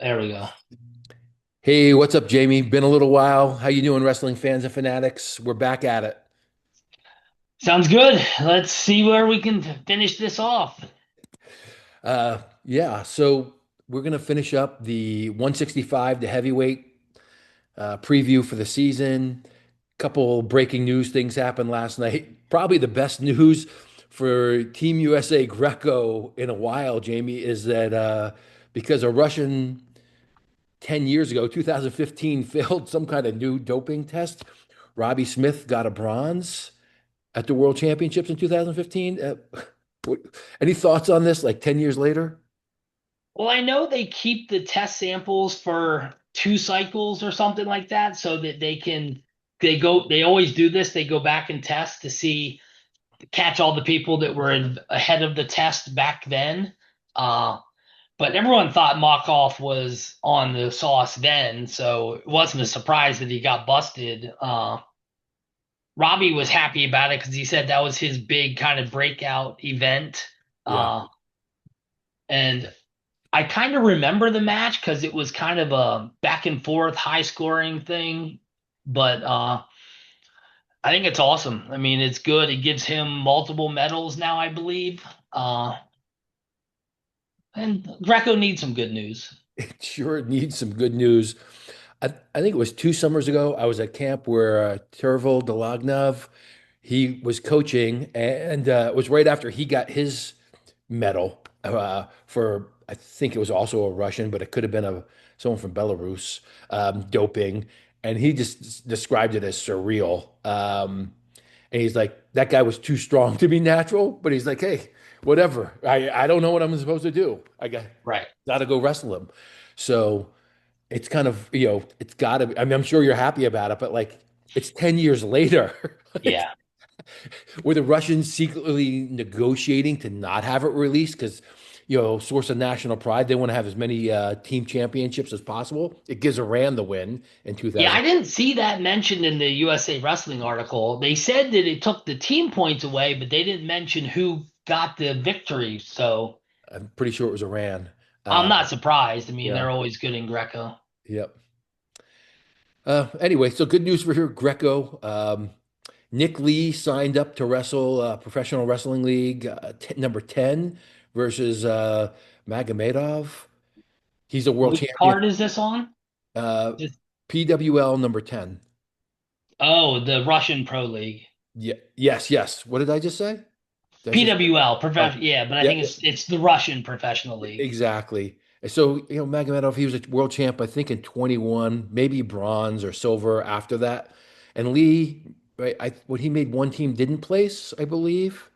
There we go. Hey, what's up, Jamie? Been a little while. How you doing, wrestling fans and fanatics? We're back at it. Sounds good. Let's see where we can finish this off. Yeah, so we're gonna finish up the 165 to heavyweight preview for the season. Couple breaking news things happened last night. Probably the best news for Team USA Greco in a while, Jamie, is that because a Russian 10 years ago, 2015, failed some kind of new doping test, Robbie Smith got a bronze at the World Championships in 2015. What- any thoughts on this, like 10 years later? Well, I know they keep the test samples for 2 cycles or something like that so that they always do this. They go back and test to see catch all the people that were ahead of the test back then. Uh but everyone thought Markov was on the sauce then, so it wasn't a surprise that he got busted. Robbie was happy about it because he said that was his big kind of breakout event. Yeah. Uh, and I kind of remember the match because it was kind of a back and forth, high scoring thing. But I think it's awesome. I mean, it's good. It gives him multiple medals now, I believe. Uh, and Greco needs some good news. It sure needs some good news. I think it was 2 summers ago. I was at camp where Tervel Delagnov, he was coaching, and it was right after he got his medal for, I think it was also a Russian, but it could have been someone from Belarus, doping. And he just described it as surreal. And he's like, that guy was too strong to be natural, but he's like, hey, whatever. I don't know what I'm supposed to do. Right. Got to go wrestle him. So it's kind of, it's got to be, I mean, I'm sure you're happy about it, but like, it's 10 years later. Like, Yeah. were the Russians secretly negotiating to not have it released? Because, source of national pride, they want to have as many team championships as possible. It gives Iran the win in Yeah, 2000. I didn't see that mentioned in the USA Wrestling article. They said that it took the team points away, but they didn't mention who got the victory. So I'm pretty sure it was Iran. I'm Uh, not surprised. I mean, yeah. they're always good in Greco. Yep. Anyway, so good news for here, Greco. Nick Lee signed up to wrestle Professional Wrestling League number 10 versus Magomedov. He's a world Which champion. card is this on? Uh, Just PWL number 10. oh, the Russian Pro League. Yeah, yes, yes. What did I just say? Did I just PWL, Oh, yeah, but I yeah, think it's the Russian Professional League. exactly. So, Magomedov, he was a world champ, I think, in 21, maybe bronze or silver after that. And Lee, right, what he made one team didn't place, I believe.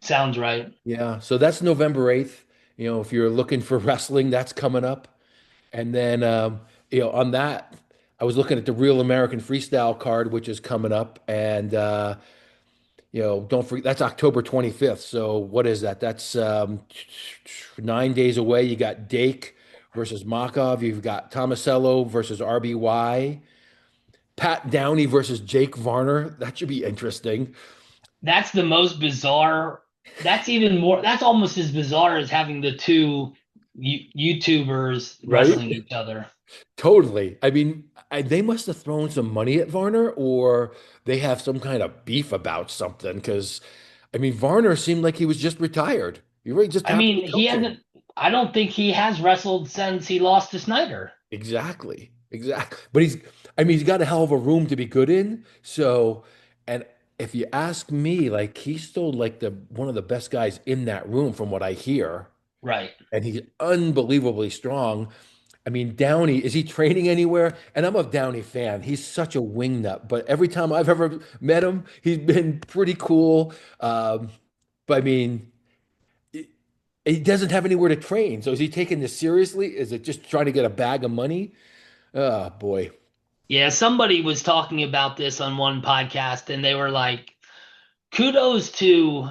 Sounds right. Yeah, so that's November 8th. If you're looking for wrestling, that's coming up. And then, on that, I was looking at the Real American Freestyle card, which is coming up. And, don't forget, that's October 25th. So what is that? That's 9 days away. You got Dake versus Makov. You've got Tomasello versus RBY. Pat Downey versus Jake Varner. That should be interesting. That's the most bizarre. That's even more. That's almost as bizarre as having the two YouTubers Right? wrestling each other. Totally. I mean, they must have thrown some money at Varner, or they have some kind of beef about something. Because, I mean, Varner seemed like he was just retired. He really just I happy mean, he coaching. hasn't. I don't think he has wrestled since he lost to Snyder. Exactly. Exactly. But I mean, he's got a hell of a room to be good in. So, and if you ask me, like, he's still like the one of the best guys in that room from what I hear. Right. And he's unbelievably strong. I mean, Downey, is he training anywhere? And I'm a Downey fan. He's such a wingnut, but every time I've ever met him, he's been pretty cool. But I mean, he doesn't have anywhere to train. So is he taking this seriously? Is it just trying to get a bag of money? Oh boy. Yeah, somebody was talking about this on one podcast, and they were like, kudos to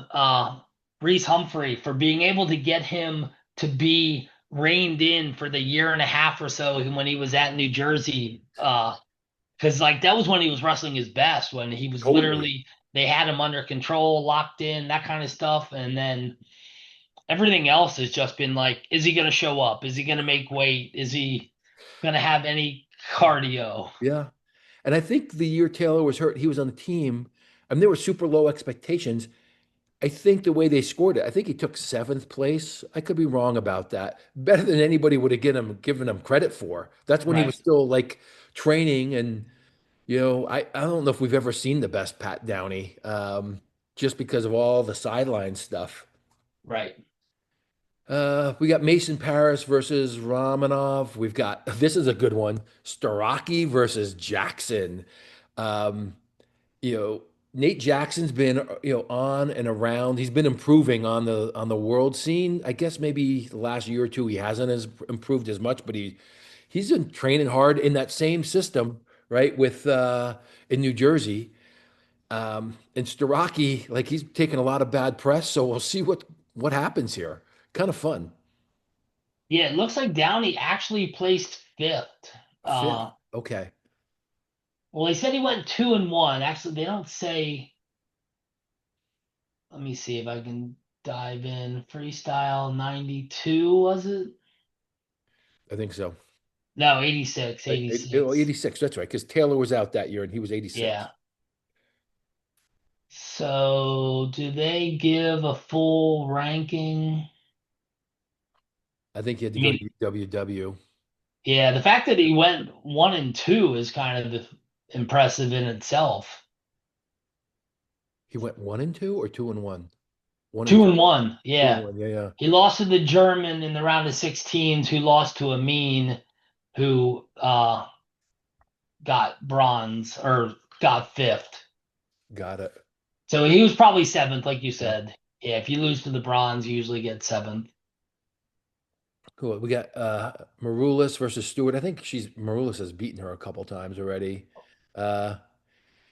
Reese Humphrey for being able to get him to be reined in for the year and a half or so when he was at New Jersey. Because like that was when he was wrestling his best, when he was Totally. literally they had him under control, locked in, that kind of stuff. And then Everything else has just been like, is he going to show up? Is he going to make weight? Is he going to have any cardio? Yeah. And I think the year Taylor was hurt, he was on the team. I mean, there were super low expectations. I think the way they scored it, I think he took seventh place. I could be wrong about that. Better than anybody would have given him credit for. That's when he was Right, still like training. And, I don't know if we've ever seen the best Pat Downey, just because of all the sideline stuff. right. We got Mason Paris versus Romanov. We've got, this is a good one, Starocki versus Jackson. Um, you know, Nate Jackson's been, on and around. He's been improving on the world scene. I guess maybe the last year or two he hasn't as improved as much, but he's been training hard in that same system, right? With in New Jersey. And Starocki, like he's taken a lot of bad press, so we'll see what happens here. Kind of fun. Yeah, it looks like Downey actually placed fifth. Fifth. Uh, Okay. well, they said he went 2-1. Actually, they don't say. Let me see if I can dive in. Freestyle 92, was it? I think so. No, 86, Oh, 86. 86. That's right. Because Taylor was out that year and he was 86. Yeah. So, do they give a full ranking? I think he had to I go to mean, UWW. yeah, the fact that he went 1-2 is kind of impressive in itself. He went 1-2 or 2-1? One and Two two. and one, Two and yeah. one. Yeah, yeah. He lost to the German in the round of 16s, who lost to Amin, who got bronze or got fifth. Got it. So he was probably seventh, like you Yeah. said. Yeah, if you lose to the bronze, you usually get seventh. Cool. We got Maroulis versus Stewart. I think Maroulis has beaten her a couple times already. Uh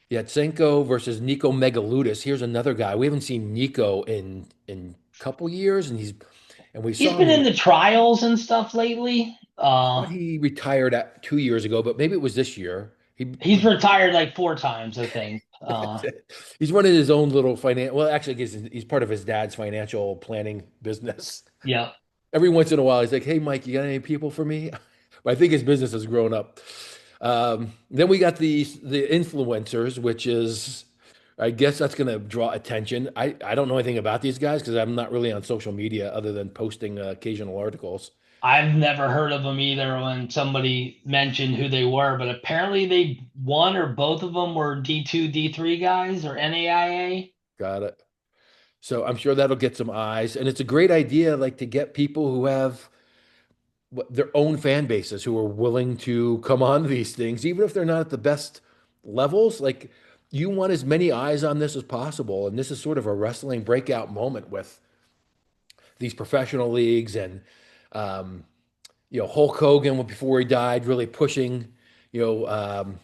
Yatsenko versus Nico Megaludis. Here's another guy. We haven't seen Nico in a couple years, and we He's saw been him. in the trials and stuff lately. I thought he retired at 2 years ago, but maybe it was this year. He's retired like 4 times, I think. He's running his own little finance. Well, actually, he's part of his dad's financial planning business. Yeah. Every once in a while, he's like, "Hey, Mike, you got any people for me?" But I think his business has grown up. Then we got the influencers, which is, I guess that's going to draw attention. I don't know anything about these guys because I'm not really on social media other than posting occasional articles. I've never heard of them either when somebody mentioned who they were, but apparently they one or both of them were D2, D3 guys or NAIA. Got it. So I'm sure that'll get some eyes, and it's a great idea, like to get people who have their own fan bases who are willing to come on to these things, even if they're not at the best levels. Like you want as many eyes on this as possible, and this is sort of a wrestling breakout moment with these professional leagues and um, Hulk Hogan before he died, really pushing, you know, um,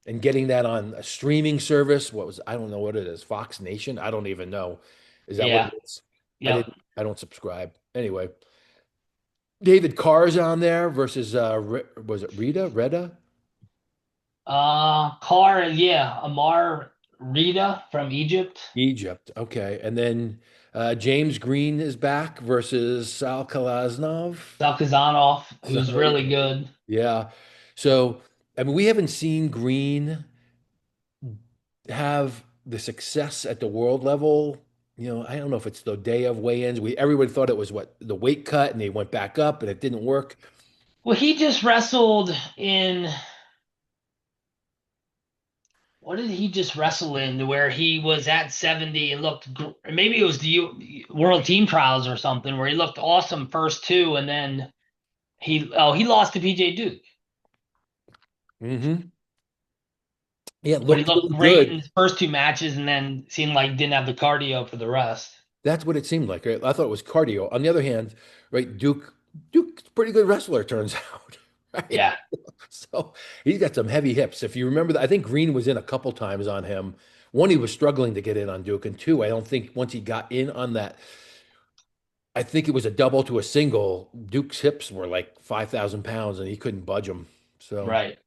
and getting that on a streaming service. I don't know what it is, Fox Nation. I don't even know. Is that what it Yeah. is? I Yep. didn't. I don't subscribe. Anyway, David Carr's on there versus was it Reda? Car, yeah, Amar Rita from Egypt. Egypt. Okay, and then James Green is back versus Sal Kalaznov. Salkazanov, So who's really good. yeah, so I mean we haven't seen Green have the success at the world level. I don't know if it's the day of weigh-ins. Everyone thought it was the weight cut, and they went back up, and it didn't work. Well, he just wrestled in what did he just wrestle in where he was at 70 and looked maybe it was the World Team Trials or something where he looked awesome first two and then he lost to PJ Duke. Hmm. Yeah, it But he looked looked really great in good. his first two matches and then seemed like didn't have the cardio for the rest. That's what it seemed like. Right? I thought it was cardio. On the other hand, right, Duke's a pretty good wrestler, turns out. Right? Yeah. So he's got some heavy hips. If you remember that, I think Green was in a couple times on him. One, he was struggling to get in on Duke, and two, I don't think once he got in on that, I think it was a double to a single. Duke's hips were like 5,000 pounds, and he couldn't budge them. So Right.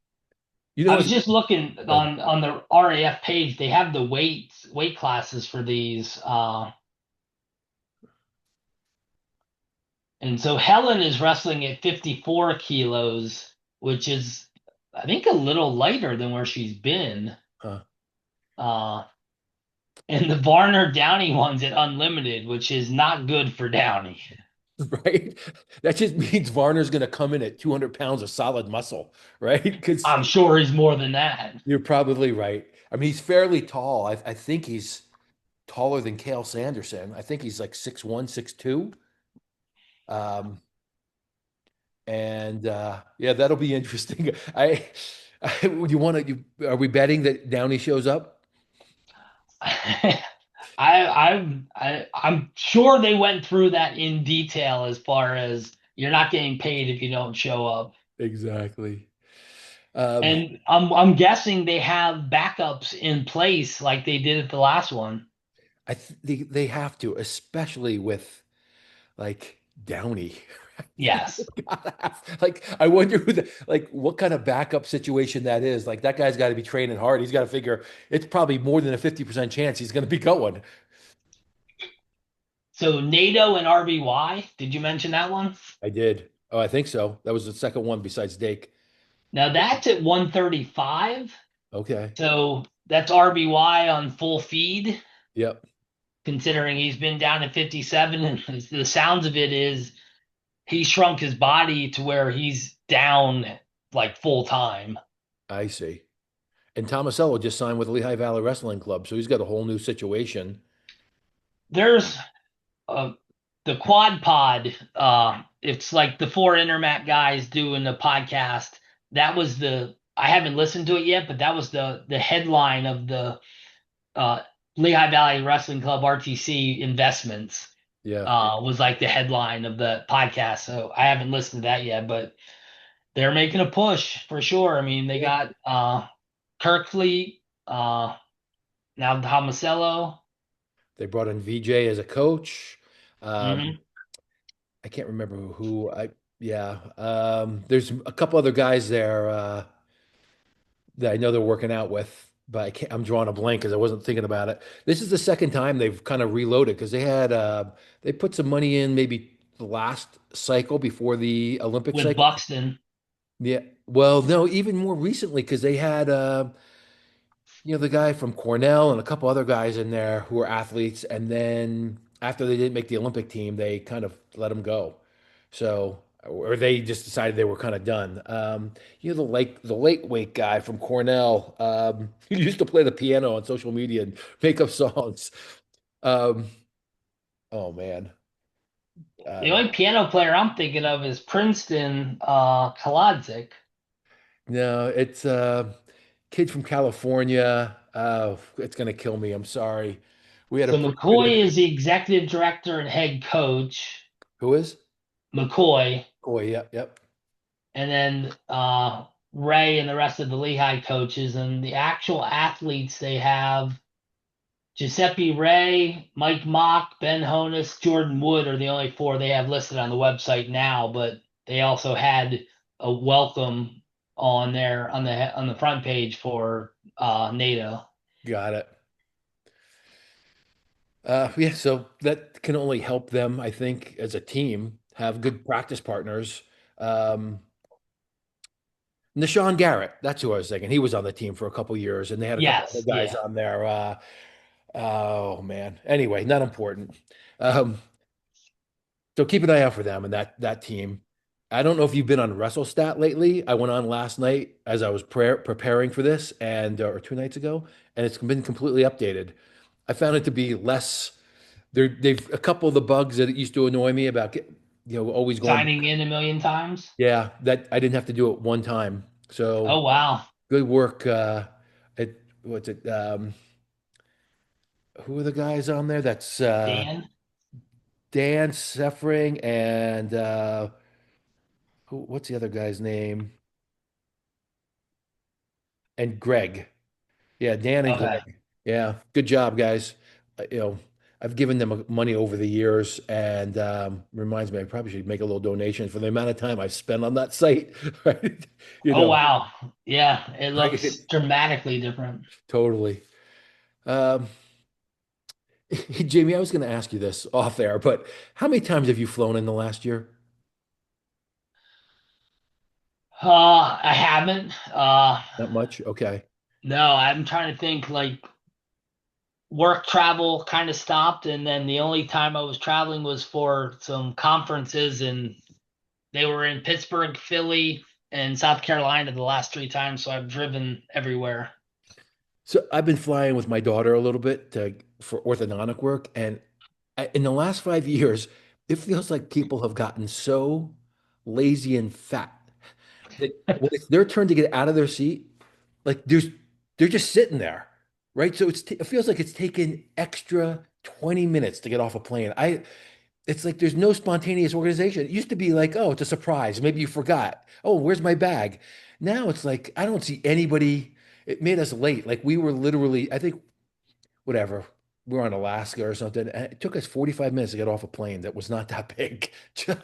you I know, was just looking on the RAF page. They have the weight classes for these. And so Helen is wrestling at 54 kilos, which is, I think, a little lighter than where she's been. Huh. Uh, and the Varner Downey one's at Unlimited, which is not good for Downey. Right? That just means Varner's going to come in at 200 pounds of solid muscle, right? Because I'm sure he's more than that. you're probably right. I mean, he's fairly tall. I think he's taller than Kale Sanderson. I think he's like 6'1", 6'2". Um, and yeah, that'll be interesting. You want to, are we betting that Downey shows up? I'm sure they went through that in detail as far as you're not getting paid if you don't show up. Exactly. Um, And I'm guessing they have backups in place like they did at the last one. they have to, especially with like Downey. Yes. Like, I wonder like what kind of backup situation that is. Like that guy's got to be training hard. He's got to figure it's probably more than a 50% chance he's going to be going. So NATO and RBY, did you mention that one? I did. Oh, I think so. That was the second one besides Dake. Now that's at 135. Okay. So that's RBY on full feed, Yep. considering he's been down at 57. And the sounds of it is he shrunk his body to where he's down like full time. I see. And Tomasello just signed with Lehigh Valley Wrestling Club, so he's got a whole new situation. There's uh, the Quad Pod. It's like the four Intermat guys doing the podcast. That was I haven't listened to it yet, but that was the headline of the uh, Lehigh Valley Wrestling Club RTC investments. Yeah. Was like the headline of the podcast. So I haven't listened to that yet, but they're making a push for sure. I mean, they Yeah. got Kirkley, now Tomasello. They brought in VJ as a coach. Um, Hmm. I can't remember who I yeah. There's a couple other guys there that I know they're working out with, but I'm drawing a blank because I wasn't thinking about it. This is the second time they've kind of reloaded because they put some money in maybe the last cycle before the Olympic With cycle. Buxton. Yeah. Well, no, even more recently because they had the guy from Cornell and a couple other guys in there who were athletes, and then after they didn't make the Olympic team, they kind of let them go. So, or they just decided they were kind of done. The late weight guy from Cornell, he used to play the piano on social media and make up songs. Um, oh man, The uh, only piano player I'm thinking of is Princeton, Kaladzik. no, it's a kid from California. It's gonna kill me. I'm sorry. We had a So pretty good. McCoy is the executive director and head coach. Who is? McCoy, Oh, yep, yep. and then Ray and the rest of the Lehigh coaches, and the actual athletes they have Giuseppe Ray, Mike Mock, Ben Honus, Jordan Wood are the only four they have listed on the website now, but they also had a welcome on there on the front page for NATO. Got it. Yeah, so that can only help them, I think, as a team, have good practice partners. Um, Nashawn Garrett, that's who I was thinking. He was on the team for a couple years, and they had a couple other Yes, guys yeah. on there. Oh man. Anyway, not important. Um, so keep an eye out for them and that team. I don't know if you've been on WrestleStat lately. I went on last night as I was preparing for this, and or 2 nights ago, and it's been completely updated. I found it to be less. They've a couple of the bugs that used to annoy me about always going Signing back. in a million times. Yeah, that I didn't have to do it one time. So Oh wow. good work. What's it? Who are the guys on there? That's Dan. Dan Seffering and what's the other guy's name? And Greg. Yeah, Dan and Okay. Greg. Yeah, good job, guys. I've given them money over the years, and reminds me I probably should make a little donation for the amount of time I've spent on that site. Right? You Oh know, wow. Yeah, it right? looks dramatically different. Totally. Um, Hey, Jamie, I was going to ask you this off air, but how many times have you flown in the last year? I haven't. Not much. Okay. No, I'm trying to think like work travel kind of stopped, and then the only time I was traveling was for some conferences, and they were in Pittsburgh, Philly, and South Carolina the last three times, so I've driven everywhere. So I've been flying with my daughter a little bit for orthodontic work, and in the last 5 years, it feels like people have gotten so lazy and fat that when it's their turn to get out of their seat, like they're just sitting there, right? So it feels like it's taken extra 20 minutes to get off a plane. It's like there's no spontaneous organization. It used to be like, oh, it's a surprise. Maybe you forgot. Oh, where's my bag? Now it's like I don't see anybody. It made us late. Like we were literally, I think, whatever. We're on Alaska or something. And it took us 45 minutes to get off a plane that was not that big.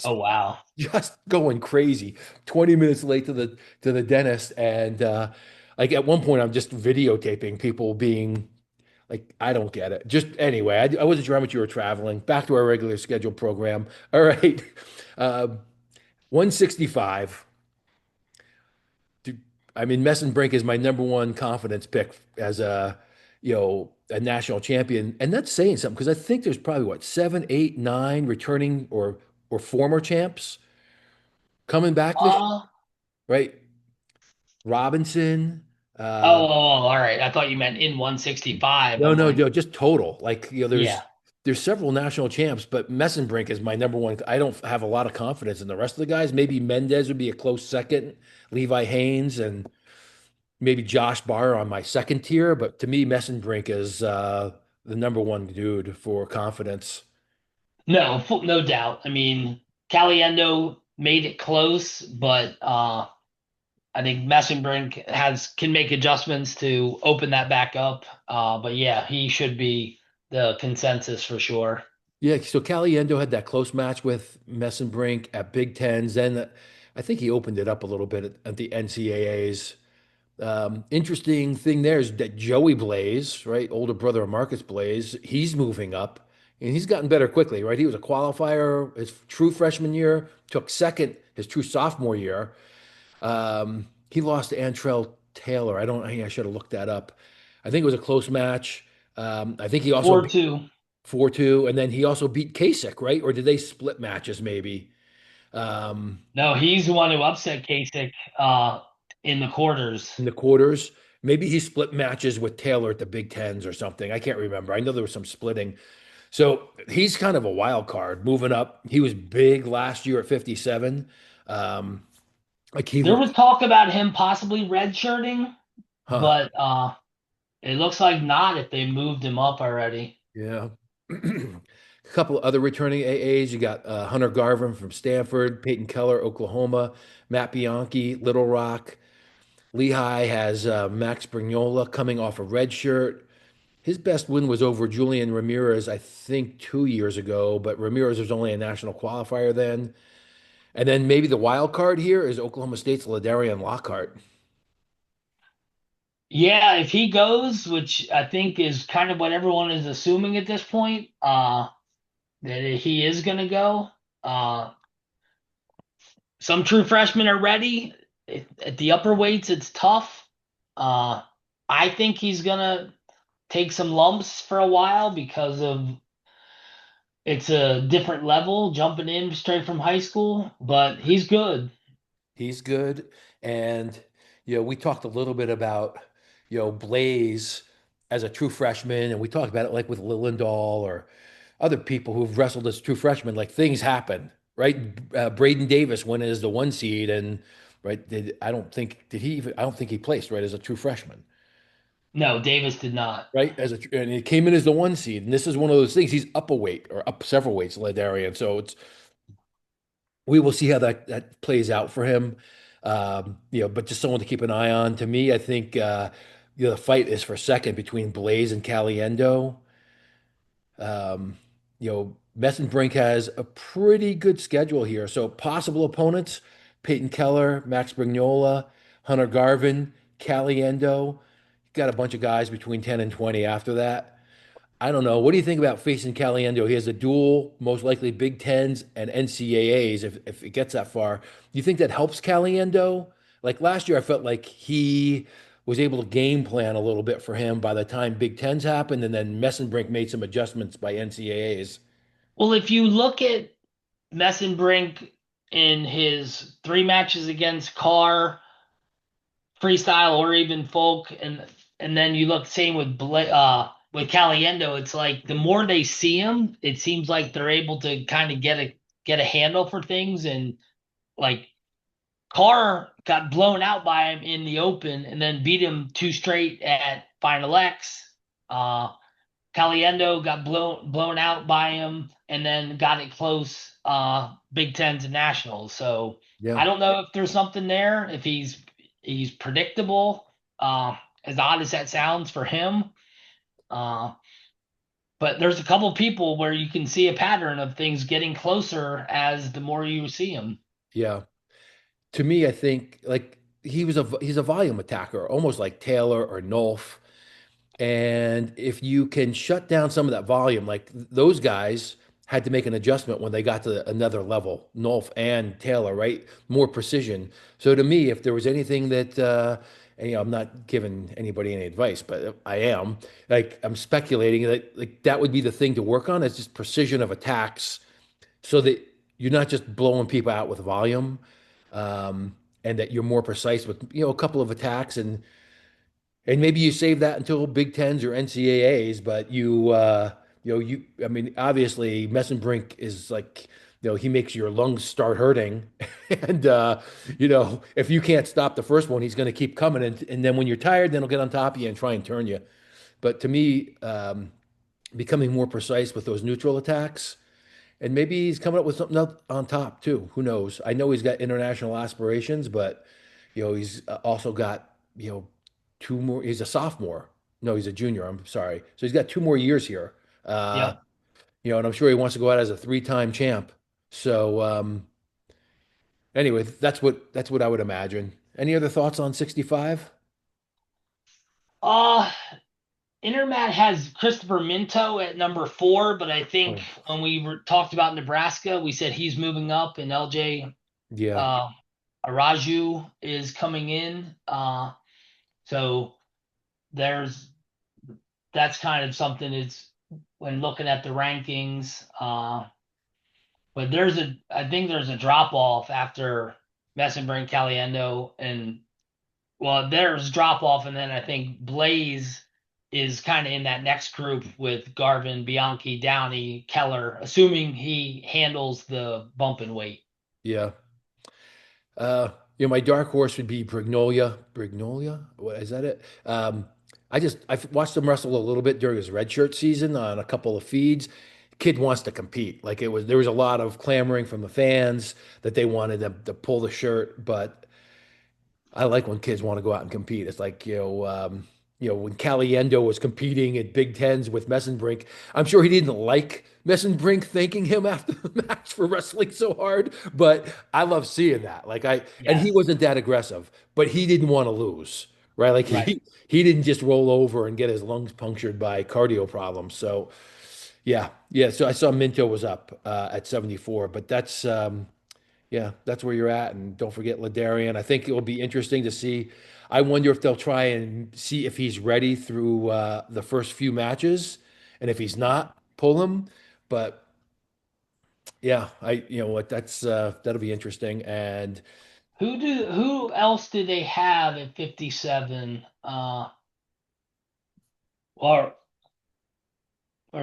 Oh wow. Just going crazy. 20 minutes late to the dentist. And like at one point I'm just videotaping people being like, I don't get it. Just anyway, I wasn't sure how much you were traveling. Back to our regular scheduled program. All right. Um, 165. Dude, I mean, Messenbrink is my number one confidence pick as a national champion, and that's saying something because I think there's probably what seven, eight, nine returning or former champs coming back this year, Uh right? Robinson. all right. I thought you meant in 165. No, I'm no, like, no, just total. Like, yeah. there's several national champs, but Messenbrink is my number one. I don't have a lot of confidence in the rest of the guys. Maybe Mendez would be a close second, Levi Haynes, and maybe Josh Barr on my second tier. But to me, Messenbrink is the number one dude for confidence. No, no doubt. I mean, Caliendo made it close, but I think Messenbrink has can make adjustments to open that back up. But yeah, he should be the consensus for sure. Yeah, so Caliendo had that close match with Messenbrink at Big Tens. Then I think he opened it up a little bit at the NCAAs. Interesting thing there is that Joey Blaze, right, older brother of Marcus Blaze, he's moving up and he's gotten better quickly, right? He was a qualifier his true freshman year, took second his true sophomore year. He lost to Antrell Taylor. I should have looked that up. I think it was a close match. I think he also beat 4-2. 4-2, and then he also beat Kasich, right? Or did they split matches maybe? Um, No, he's the one who upset Kasich in the quarters. in the quarters. Maybe he split matches with Taylor at the Big Tens or something. I can't remember. I know there was some splitting. So he's kind of a wild card moving up. He was big last year at 57. Um, like he There was looked, talk about him possibly redshirting, huh? but it looks like not if they moved him up already. Yeah. A couple of other returning AAs. You got Hunter Garvin from Stanford, Peyton Keller, Oklahoma, Matt Bianchi, Little Rock. Lehigh has Max Brignola coming off a red shirt. His best win was over Julian Ramirez, I think 2 years ago, but Ramirez was only a national qualifier then. And then maybe the wild card here is Oklahoma State's Ladarian Lockhart. Yeah, if he goes, which I think is kind of what everyone is assuming at this point, that he is going to go. Uh, some true freshmen are ready. At the upper weights, it's tough. Uh, I think he's going to take some lumps for a while because of it's a different level jumping in straight from high school, but he's good. He's good. And, we talked a little bit about, Blaze as a true freshman, and we talked about it like with Lillendahl or other people who've wrestled as true freshmen, like things happen, right? Braden Davis went as the one seed, and right, I don't think he placed right as a true freshman, No, Davis did not. right? And he came in as the one seed, and this is one of those things. He's up a weight or up several weights, Ladarian. So we will see how that plays out for him. But just someone to keep an eye on. To me, I think the fight is for second between Blaze and Caliendo. Um, Messenbrink has a pretty good schedule here. So possible opponents: Peyton Keller, Max Brignola, Hunter Garvin, Caliendo. Got a bunch of guys between 10 and 20 after that. I don't know. What do you think about facing Caliendo? He has a dual, most likely Big Tens and NCAAs if it gets that far. Do you think that helps Caliendo? Like last year, I felt like he was able to game plan a little bit for him by the time Big Tens happened, and then Messenbrink made some adjustments by NCAAs. Well, if you look at Messenbrink in his three matches against Carr, freestyle or even folk, and then you look same with with Caliendo, it's like the more they see him, it seems like they're able to kind of get a handle for things. And like Carr got blown out by him in the open and then beat him two straight at Final X. Caliendo got blown out by him and then got it close Big Tens and Nationals. So Yeah. I don't know if there's something there, if he's predictable, as odd as that sounds for him. Uh, but there's a couple people where you can see a pattern of things getting closer as the more you see him. Yeah. To me, I think like he's a volume attacker, almost like Taylor or Nolf. And if you can shut down some of that volume, like those guys had to make an adjustment when they got to another level, Nolf and Taylor, right? More precision. So to me, if there was anything that, and, I'm not giving anybody any advice, but I am like I'm speculating that like that would be the thing to work on. It's just precision of attacks, so that you're not just blowing people out with volume, and that you're more precise with a couple of attacks and maybe you save that until Big Tens or NCAAs, but I mean, obviously, Messenbrink is like, he makes your lungs start hurting, and if you can't stop the first one, he's going to keep coming, and then when you're tired, then he'll get on top of you and try and turn you. But to me, becoming more precise with those neutral attacks, and maybe he's coming up with something else on top too. Who knows? I know he's got international aspirations, but he's also got, 2 more. He's a sophomore. No, he's a junior. I'm sorry. So he's got 2 more years here. Uh, Yep. and I'm sure he wants to go out as a three-time champ. So anyway, that's what I would imagine. Any other thoughts on 65? Uh Intermat has Christopher Minto at number 4, but I think Oh, when we talked about Nebraska, we said he's moving up and LJ yeah, uh, Araju is coming in. So there's that's kind of something it's when looking at the rankings. But I think there's a drop off after Messenbrink, Caliendo, and well, there's drop off, and then I think Blaze is kind of in that next group with Garvin, Bianchi, Downey, Keller, assuming he handles the bump and weight. yeah. Uh, my dark horse would be Brignolia. Brignolia? What is that it? I watched him wrestle a little bit during his redshirt season on a couple of feeds. Kid wants to compete. Like there was a lot of clamoring from the fans that they wanted him to pull the shirt, but I like when kids want to go out and compete. It's like, when Caliendo was competing at Big Tens with Messenbrink, I'm sure he didn't like Messenbrink thanking him after the match for wrestling so hard, but I love seeing that. And he Yes. wasn't that aggressive, but he didn't want to lose, right? Like Right. he didn't just roll over and get his lungs punctured by cardio problems. So yeah, yeah. So I saw Minto was up at 74, but that's where you're at. And don't forget Ladarian. I think it will be interesting to see. I wonder if they'll try and see if he's ready through the first few matches, and if he's not, pull him. But yeah, you know what, that'll be interesting. And Who else do they have at 57? Or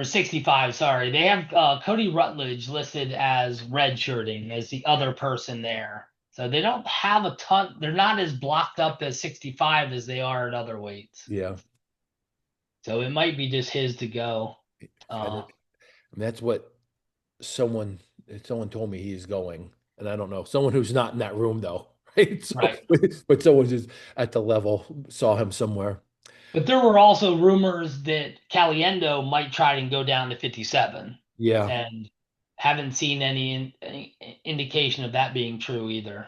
65, sorry. They have Cody Rutledge listed as redshirting as the other person there. So they don't have a ton. They're not as blocked up as 65 as they are at other weights. yeah, So it might be just his to go. and Uh, that's what someone someone told me he's going, and I don't know someone who's not in that room though, right? So, right. but someone who's at the level saw him somewhere. But there were also rumors that Caliendo might try and go down to 57, Yeah. and haven't seen any indication of that being true either.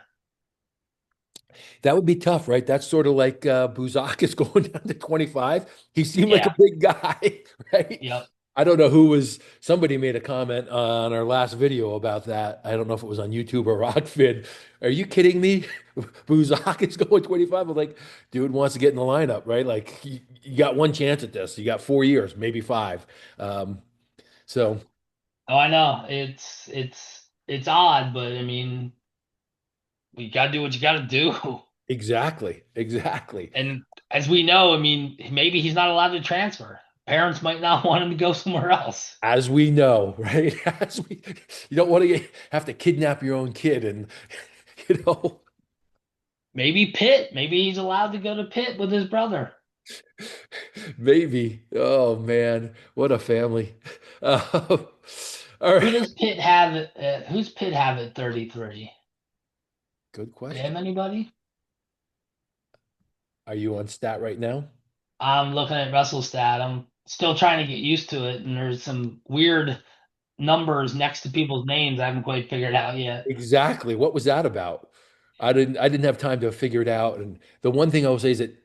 That would be tough, right? That's sort of like Buzak is going down to 25. He seemed like a Yeah. big guy, right? Yep. I don't know who was, somebody made a comment on our last video about that. I don't know if it was on YouTube or Rockfin. Are you kidding me? Buzak is going 25. I'm like, dude wants to get in the lineup, right? Like, you got one chance at this. You got 4 years, maybe five. Um, so, Oh, I know. It's odd, but I mean, we gotta do what you gotta do. exactly, exactly. And as we know, I mean, maybe he's not allowed to transfer. Parents might not want him to go somewhere else. As we know, right? You don't want to have to kidnap your own kid and, you know, Maybe Pitt. Maybe he's allowed to go to Pitt with his brother. maybe. Oh man, what a family. Uh, all Who right. does Pitt have? Who's Pitt have at 33? Good Do they have question. anybody? Are you on stat right now? I'm looking at Russell's stat. I'm still trying to get used to it, and there's some weird numbers next to people's names I haven't quite figured out yet. Exactly. What was that about? I didn't have time to figure it out. And the one thing I will say is that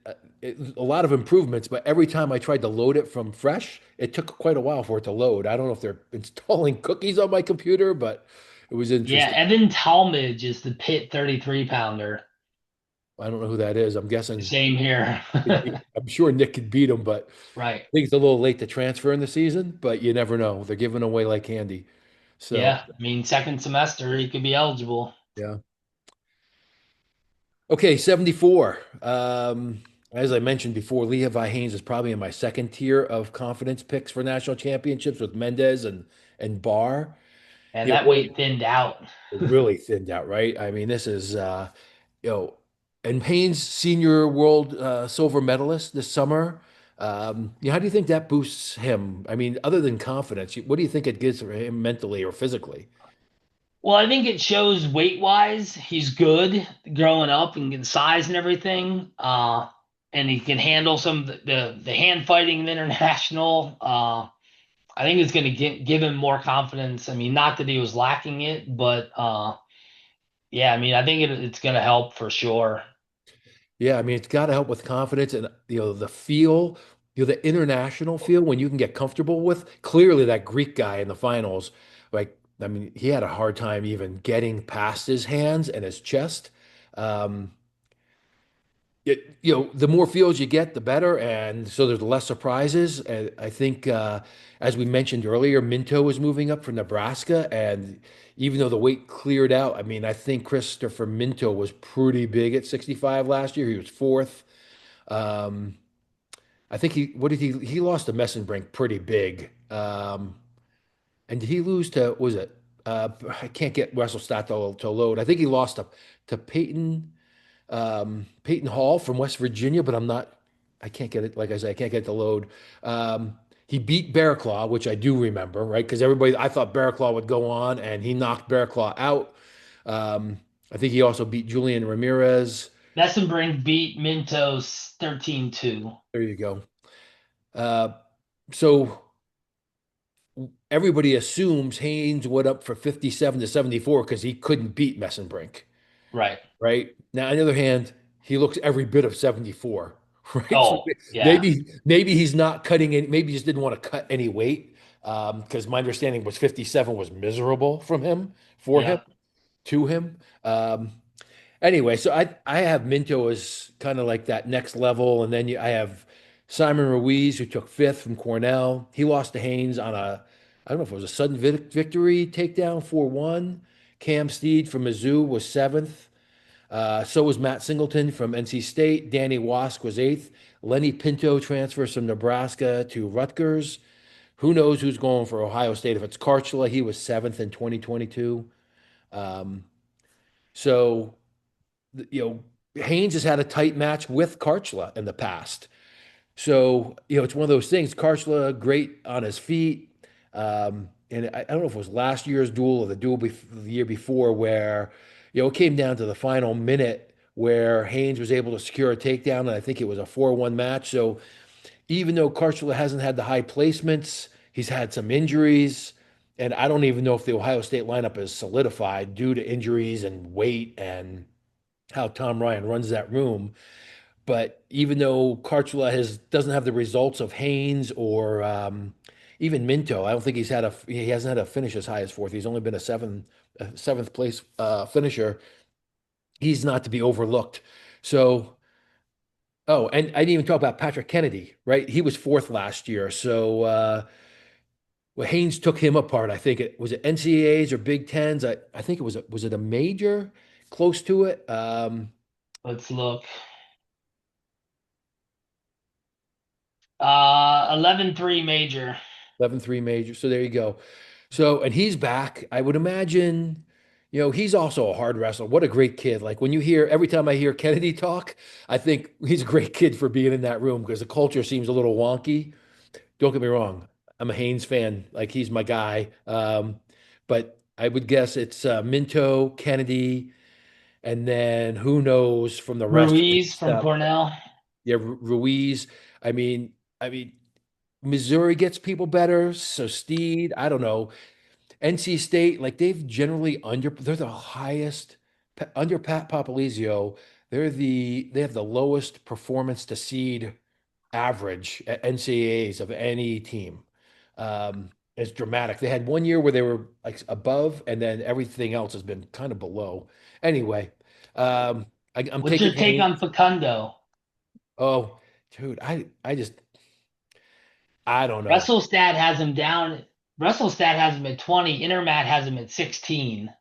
a lot of improvements, but every time I tried to load it from fresh, it took quite a while for it to load. I don't know if they're installing cookies on my computer, but it was Yeah, interesting. Evan Talmadge is the Pitt 33 pounder. I don't know who that is. I'm guessing Same here. I'm sure Nick could beat him, but Right. I think it's a little late to transfer in the season, but you never know. They're giving away like candy. So, Yeah. I mean, second semester, he could be eligible. yeah. Okay, 74. As I mentioned before, Levi Haynes is probably in my second tier of confidence picks for national championships with Mendez and Barr. And You know, that weight thinned out. it really thinned out, right? I mean, this is you know, and Haynes, senior world silver medalist this summer. How do you think that boosts him? I mean, other than confidence, what do you think it gives for him mentally or physically? Well, I think it shows weight wise, he's good growing up and getting size and everything. And he can handle some of the hand fighting in international. I think it's going to give him more confidence. I mean, not that he was lacking it, but yeah, I mean, I think it's going to help for sure. Yeah, I mean, it's got to help with confidence and the feel, the international feel when you can get comfortable with. Clearly, that Greek guy in the finals, like, I mean, he had a hard time even getting past his hands and his chest. Um, the more fields you get, the better, and so there's less surprises. And I think, as we mentioned earlier, Minto is moving up from Nebraska, and even though the weight cleared out, I mean, I think Christopher Minto was pretty big at 65 last year. He was fourth. Um, I think he lost to Messenbrink pretty big. And did he lose to, was it, I can't get Russell Stott to load. I think he lost to Peyton Hall from West Virginia, but I can't get it. Like I said, I can't get it to load. He beat Bearclaw, which I do remember, right? Because I thought Bearclaw would go on, and he knocked Bearclaw out. I think he also beat Julian Ramirez. Nessenbrink beat Mintos 13-2. There you go. Uh, so everybody assumes Haynes went up for 57 to 74 because he couldn't beat Messenbrink, Right. right? Now, on the other hand, he looks every bit of 74, right? So Oh, yeah. maybe he's not cutting any, maybe he just didn't want to cut any weight. Because my understanding was 57 was miserable from him, for him, Yeah. to him. Anyway, so I have Minto as kind of like that next level, and then I have Simon Ruiz who took fifth from Cornell. He lost to Haynes on I don't know if it was a sudden victory takedown 4-1. Cam Steed from Mizzou was seventh. So was Matt Singleton from NC State. Danny Wask was eighth. Lenny Pinto transfers from Nebraska to Rutgers. Who knows who's going for Ohio State? If it's Karchula, he was seventh in 2022. Um, so Haynes has had a tight match with Karchla in the past. So, it's one of those things. Karchla, great on his feet. And I don't know if it was last year's duel or the duel the year before where, it came down to the final minute where Haynes was able to secure a takedown. And I think it was a 4-1 match. So even though Karchla hasn't had the high placements, he's had some injuries. And I don't even know if the Ohio State lineup is solidified due to injuries and weight and how Tom Ryan runs that room. But even though Karchula doesn't have the results of Haynes or even Minto, I don't think he hasn't had a finish as high as fourth. He's only been a seventh place finisher. He's not to be overlooked. So, oh, and I didn't even talk about Patrick Kennedy, right? He was fourth last year. So, well, Haynes took him apart. I think it was it NCAAs or Big Tens. I think was it a major close to it? Let's look. 11-3 major. 11-3 major. So there you go. So, and he's back. I would imagine, he's also a hard wrestler. What a great kid. Like when you hear, every time I hear Kennedy talk, I think he's a great kid for being in that room because the culture seems a little wonky. Don't get me wrong. I'm a Haynes fan. Like he's my guy. But I would guess it's Minto, Kennedy, and then who knows from the rest of the Ruiz from stuff. Cornell. Yeah, Ruiz. I mean, I mean, Missouri gets people better. So Steed, I don't know. NC State, like they're the highest under Pat Popolizio. They have the lowest performance to seed average at NCAAs of any team. It's dramatic. They had one year where they were like above, and then everything else has been kind of below. Anyway, um, I'm What's taking your take on Haynes. Facundo? Oh, dude, I don't know. WrestleStat has him down. WrestleStat has him at 20. Intermat has him at 16.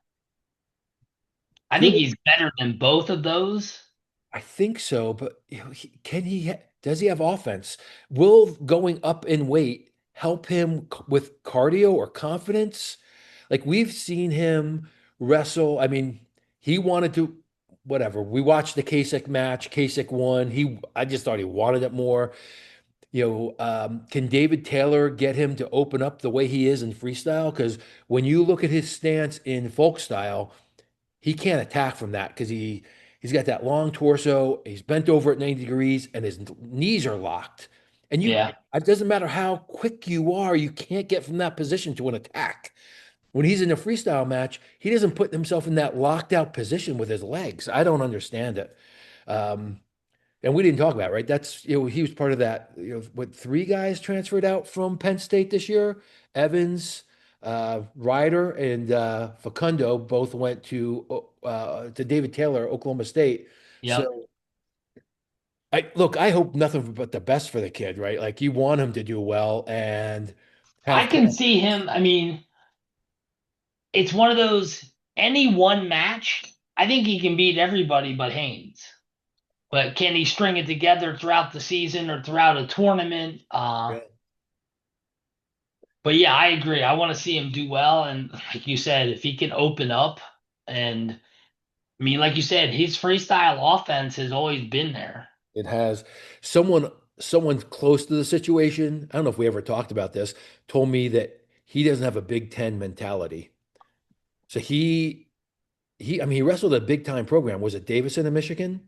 I think Good. he's better than both of those. I think so, but does he have offense? Will going up in weight help him with cardio or confidence? Like we've seen him wrestle. I mean, he wanted to, whatever. We watched the Kasich match. Kasich won. I just thought he wanted it more. Can David Taylor get him to open up the way he is in freestyle? Because when you look at his stance in folk style, he can't attack from that because he's got that long torso. He's bent over at 90 degrees, and his knees are locked. And Yeah. it doesn't matter how quick you are, you can't get from that position to an attack. When he's in a freestyle match, he doesn't put himself in that locked out position with his legs. I don't understand it. Um, and we didn't talk about it, right? He was part of that. What three guys transferred out from Penn State this year? Evans, Ryder, and Facundo both went to David Taylor, Oklahoma State. Yep. So I hope nothing but the best for the kid, right? Like you want him to do well and I have can talent. see him. I mean, it's one of those any one match. I think he can beat everybody but Haynes. But can he string it together throughout the season or throughout a tournament? Yeah. But yeah, I agree. I want to see him do well. And like you said, if he can open up and I mean, like you said, his freestyle offense has always been there. It has someone someone close to the situation. I don't know if we ever talked about this. Told me that he doesn't have a Big Ten mentality. So I mean, he wrestled a big time program. Was it Davison in Michigan?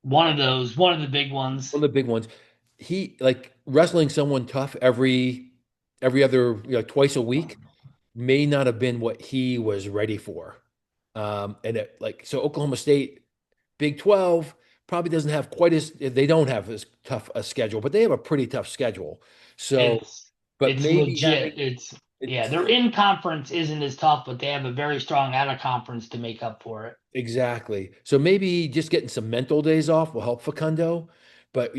One of the big ones. One of the big ones. He like wrestling someone tough every other, twice a week may not have been what he was ready for. And so Oklahoma State, Big 12 probably doesn't have they don't have as tough a schedule, but they have a pretty tough schedule. So, It's but it's maybe legit. having It's yeah, it's their in conference isn't as tough, but they have a very strong out of conference to make up for it. exactly. So maybe just getting some mental days off will help Facundo. But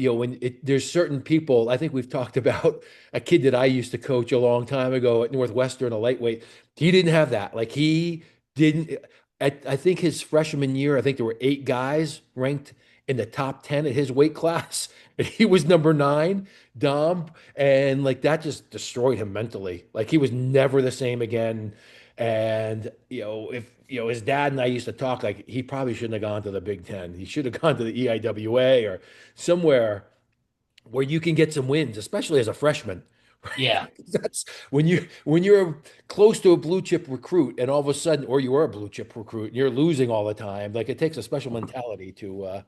there's certain people, I think we've talked about a kid that I used to coach a long time ago at Northwestern, a lightweight. He didn't have that. Like he didn't. I think his freshman year, I think there were 8 guys ranked in the top 10 at his weight class, and he was number 9, Dom, and like that just destroyed him mentally. Like he was never the same again. And if his dad and I used to talk, like he probably shouldn't have gone to the Big Ten. He should have gone to the EIWA or somewhere where you can get some wins, especially as a freshman. Yeah, That's when you're close to a blue chip recruit, and all of a sudden, or you are a blue chip recruit, and you're losing all the time. Like it takes a special mentality to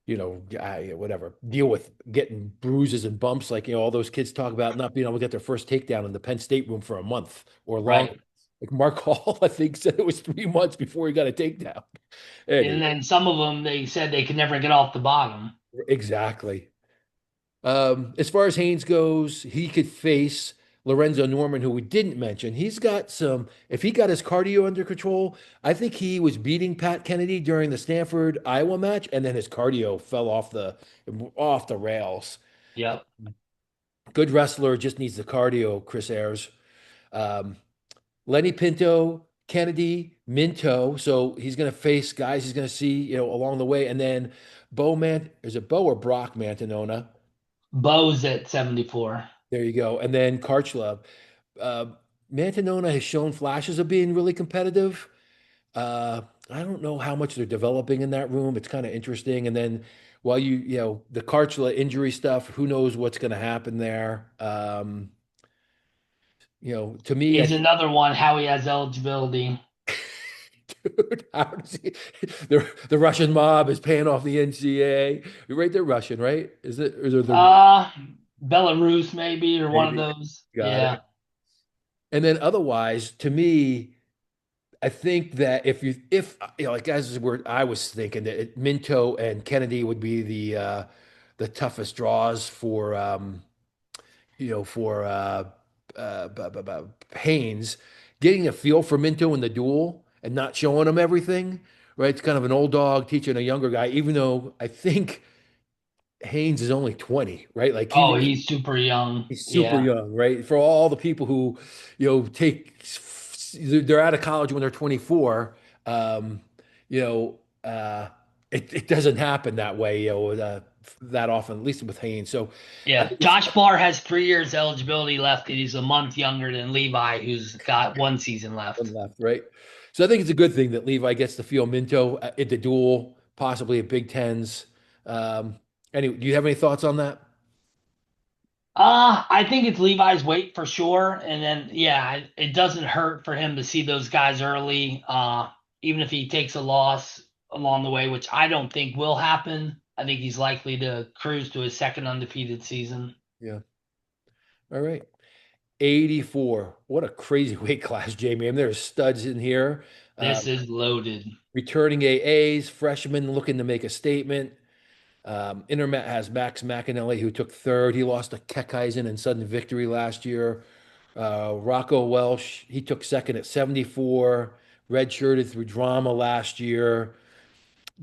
whatever, deal with getting bruises and bumps. Like, all those kids talk about not being able to get their first takedown in the Penn State room for a month or longer. right. Like Mark Hall, I think, said it was 3 months before he got a takedown. And Anyway, then some of them they said they could never get off the bottom. exactly. As far as Haynes goes, he could face Lorenzo Norman, who we didn't mention. He's got some, if he got his cardio under control, I think he was beating Pat Kennedy during the Stanford Iowa match, and then his cardio fell off the rails. Yep. Good wrestler, just needs the cardio, Chris Ayers. Um, Lenny Pinto, Kennedy, Minto. So he's going to face guys he's going to see, along the way. And then is it Bo or Brock Mantanona? Bo's at 74. There you go. And then Karchlov. Uh, Mantanona has shown flashes of being really competitive. Uh, I don't know how much they're developing in that room. It's kind of interesting. And then while the Karchla injury stuff, who knows what's going to happen there. To me, He's another one, how he has eligibility. dude, how does he? The Russian mob is paying off the NCAA. You're right, they're Russian, right? Is it? Or they're Uh, Belarus maybe, or one of maybe those. got Yeah. it. And then otherwise, to me, I think that like as where I was thinking that Minto and Kennedy would be the toughest draws for for Haynes, getting a feel for Minto in the duel and not showing him everything, right? It's kind of an old dog teaching a younger guy, even though I think Haynes is only 20, right? Like Oh, he's super young. he's super Yeah. young, right? For all the people who, they're out of college when they're 24, um, you know, uh, it doesn't happen that way, that often, at least with Haynes. So I Yeah. think it's Josh Barr has 3 years eligibility left, and he's a month younger than Levi, who's got 1 season one left. left, right? So I think it's a good thing that Levi gets to feel Minto at the duel, possibly at Big Tens. Um, anyway, do you have any thoughts on that? I think it's Levi's weight for sure. And then, yeah, it doesn't hurt for him to see those guys early. Even if he takes a loss along the way, which I don't think will happen. I think he's likely to cruise to his second undefeated season. Yeah. All right. 84. What a crazy weight class, Jamie. I mean, there's studs in here. Uh, This is loaded. returning AAs, freshmen looking to make a statement. Intermet has Max McAnally, who took third. He lost to Keckeisen in sudden victory last year. Rocco Welsh, he took second at 74. Redshirted through drama last year.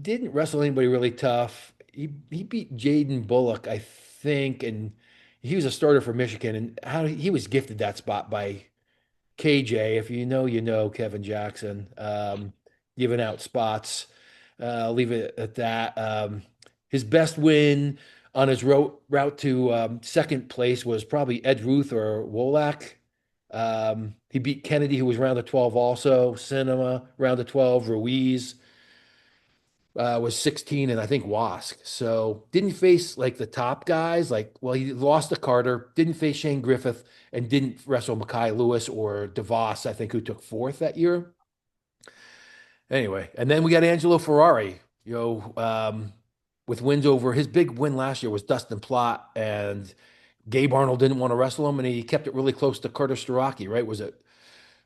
Didn't wrestle anybody really tough. He beat Jaden Bullock, I think, and he was a starter for Michigan. And how he was gifted that spot by KJ. If you know, you know Kevin Jackson, giving out spots. I'll leave it at that. His best win on his route to second place was probably Ed Ruth or Wolak. He beat Kennedy, who was round of 12 also. Cinema, round of 12. Ruiz was 16, and I think Wask. So didn't face like the top guys. Like, well, he lost to Carter, didn't face Shane Griffith, and didn't wrestle Makai Lewis or DeVos, I think, who took fourth that year. Anyway, and then we got Angelo Ferrari, with wins over his big win last year was Dustin Plott, and Gabe Arnold didn't want to wrestle him, and he kept it really close to Carter Starocki, right? Was it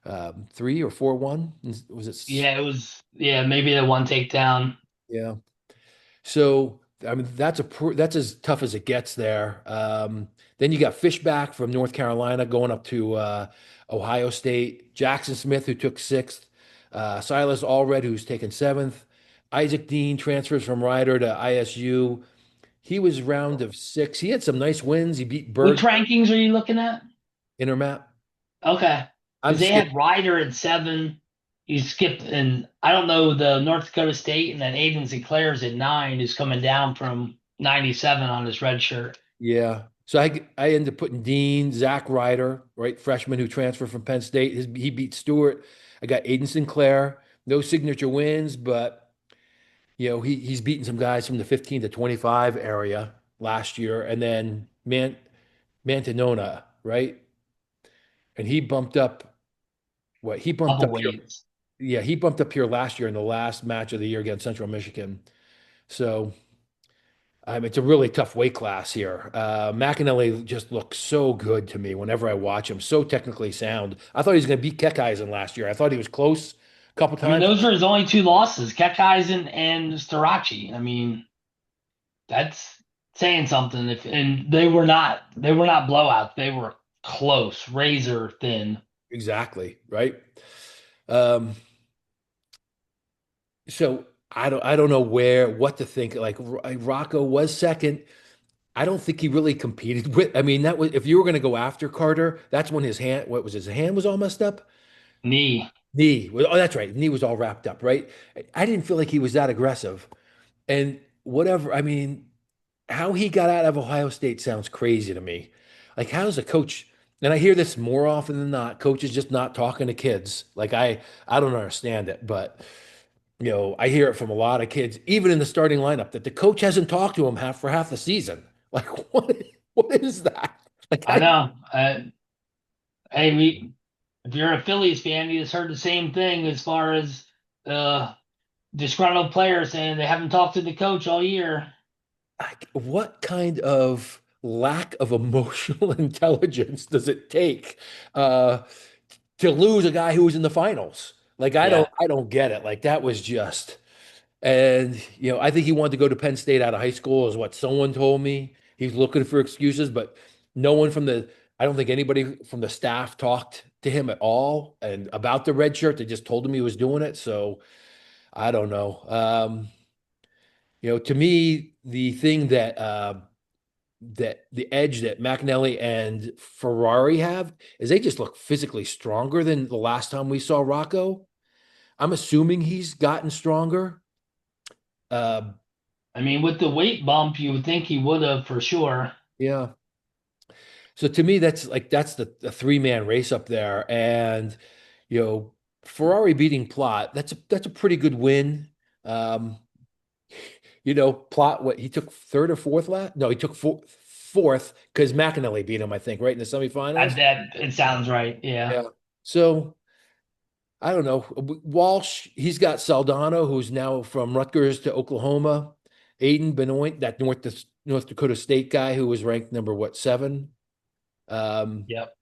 3 or 4-1? Was it? Yeah, it was, yeah, maybe the one takedown. Yeah. So I mean, that's as tough as it gets there. Then you got Fishback from North Carolina going up to Ohio State. Jackson Smith, who took sixth. Silas Allred, who's taken seventh. Isaac Dean transfers from Rider to ISU. He was round of six. He had some nice wins. He beat Which Berg rankings are you looking at? Intermap. Okay. I'm Because they skipping. had Ryder at 7. You skipped, and I don't know the North Dakota State, and then Aiden Sinclair's at 9, who's coming down from 97 on his red shirt. Yeah. So I ended up putting Dean, Zach Ryder, right, freshman who transferred from Penn State. He beat Stewart. I got Aiden Sinclair. No signature wins, but he's beaten some guys from the 15 to 25 area last year, and then Mantanona, right? And he bumped up what he bumped Couple up here. weights. Yeah, he bumped up here last year in the last match of the year against Central Michigan. So it's a really tough weight class here. McAnally just looks so good to me whenever I watch him. So technically sound. I thought he was going to beat Keckeisen last year. I thought he was close a couple I mean, times. those are his only 2 losses, Keckeisen and Starachi. I mean, that's saying something. If and they were not blowouts. They were close, razor thin. Exactly, right? Um, so I don't know what to think. Like Rocco was second. I don't think he really competed with. I mean, that was if you were going to go after Carter, that's when his hand, what was his hand was all messed up. Knee. Oh, that's right. Knee was all wrapped up, right? I didn't feel like he was that aggressive. And whatever, I mean, how he got out of Ohio State sounds crazy to me. Like, how's a coach? And I hear this more often than not, coaches just not talking to kids. Like I don't understand it, but I hear it from a lot of kids, even in the starting lineup, that the coach hasn't talked to him for half the season. Like, what is that? Like, I know. Hey, if you're a Phillies fan, you just heard the same thing as far as uh disgruntled players saying they haven't talked to the coach all year. what kind of lack of emotional intelligence does it take uh, to lose a guy who was in the finals? Like, Yeah. I don't get it. Like, that was just, and I think he wanted to go to Penn State out of high school, is what someone told me. He's looking for excuses, but no one from I don't think anybody from the staff talked to him at all and about the red shirt. They just told him he was doing it. So I don't know. To me, the thing that the edge that McAnally and Ferrari have is they just look physically stronger than the last time we saw Rocco. I'm assuming he's gotten stronger. Uh, I mean, with the weight bump, you would think he would have for sure. yeah. So to me, that's the three-man race up there, and you know Ferrari beating Plot. That's a pretty good win. Um, Plot, what he took third or fourth last? No, he took fourth because McAnally beat him, I think, right in the semifinals. That it sounds right. Yeah. Yeah. So I don't know. Walsh, he's got Saldano, who's now from Rutgers to Oklahoma. Aiden Benoit, that North Dakota State guy who was ranked number what, seven? Um, Yep.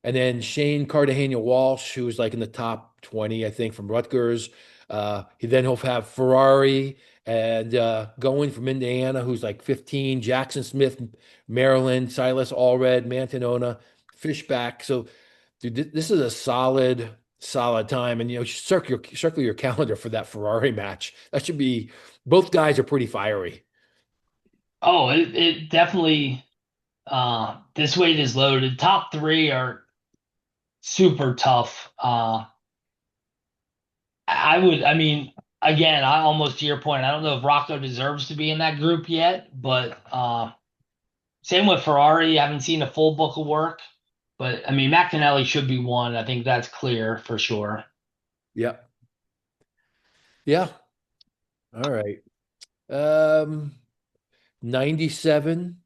and then Shane Cartagena Walsh, who's like in the top 20, I think, from Rutgers. He'll have Ferrari and going from Indiana, who's like 15, Jackson Smith, Maryland, Silas Allred, Mantanona, Fishback. So, dude, this is a solid time. And circle your calendar for that Ferrari match. That should be both guys are pretty fiery. Oh, it definitely this weight is loaded. Top three are super tough. I mean, again, I almost to your point, I don't know if Rocco deserves to be in that group yet, but same with Ferrari. I haven't seen a full book of work, but I mean, McAnally should be one. I think that's clear for sure. Yeah. Yeah. All right. Um, 97.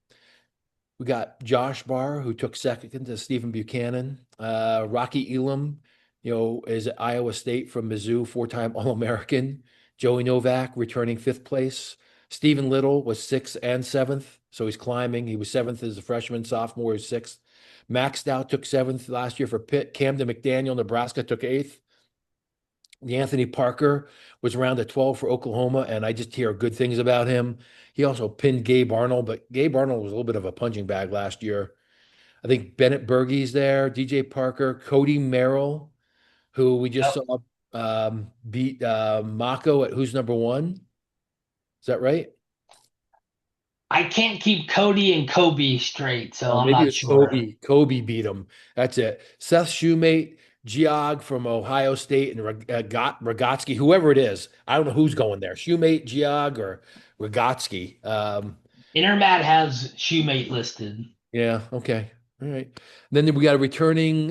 We got Josh Barr, who took second to Stephen Buchanan. Rocky Elam, is at Iowa State from Mizzou, four-time All-American. Joey Novak returning fifth place. Stephen Little was sixth and seventh, so he's climbing. He was seventh as a freshman, sophomore, is sixth. Max Stout took seventh last year for Pitt. Camden McDaniel, Nebraska, took eighth. Anthony Parker was around at 12 for Oklahoma, and I just hear good things about him. He also pinned Gabe Arnold, but Gabe Arnold was a little bit of a punching bag last year. I think Bennett Bergey's there, DJ Parker, Cody Merrill, who we just Yep. saw beat Mako at who's number one. Is that right? I can't keep Cody and Kobe straight, so Oh, I'm maybe not it's sure. Kobe. Kobe beat him. That's it. Seth Shoemate, Giog from Ohio State, and Rogotsky, whoever it is. I don't know who's going there. Shoemate, Giog, or Rogotsky. Intermat has Shoemate listed. Yeah, okay. All right. Then we got a returning,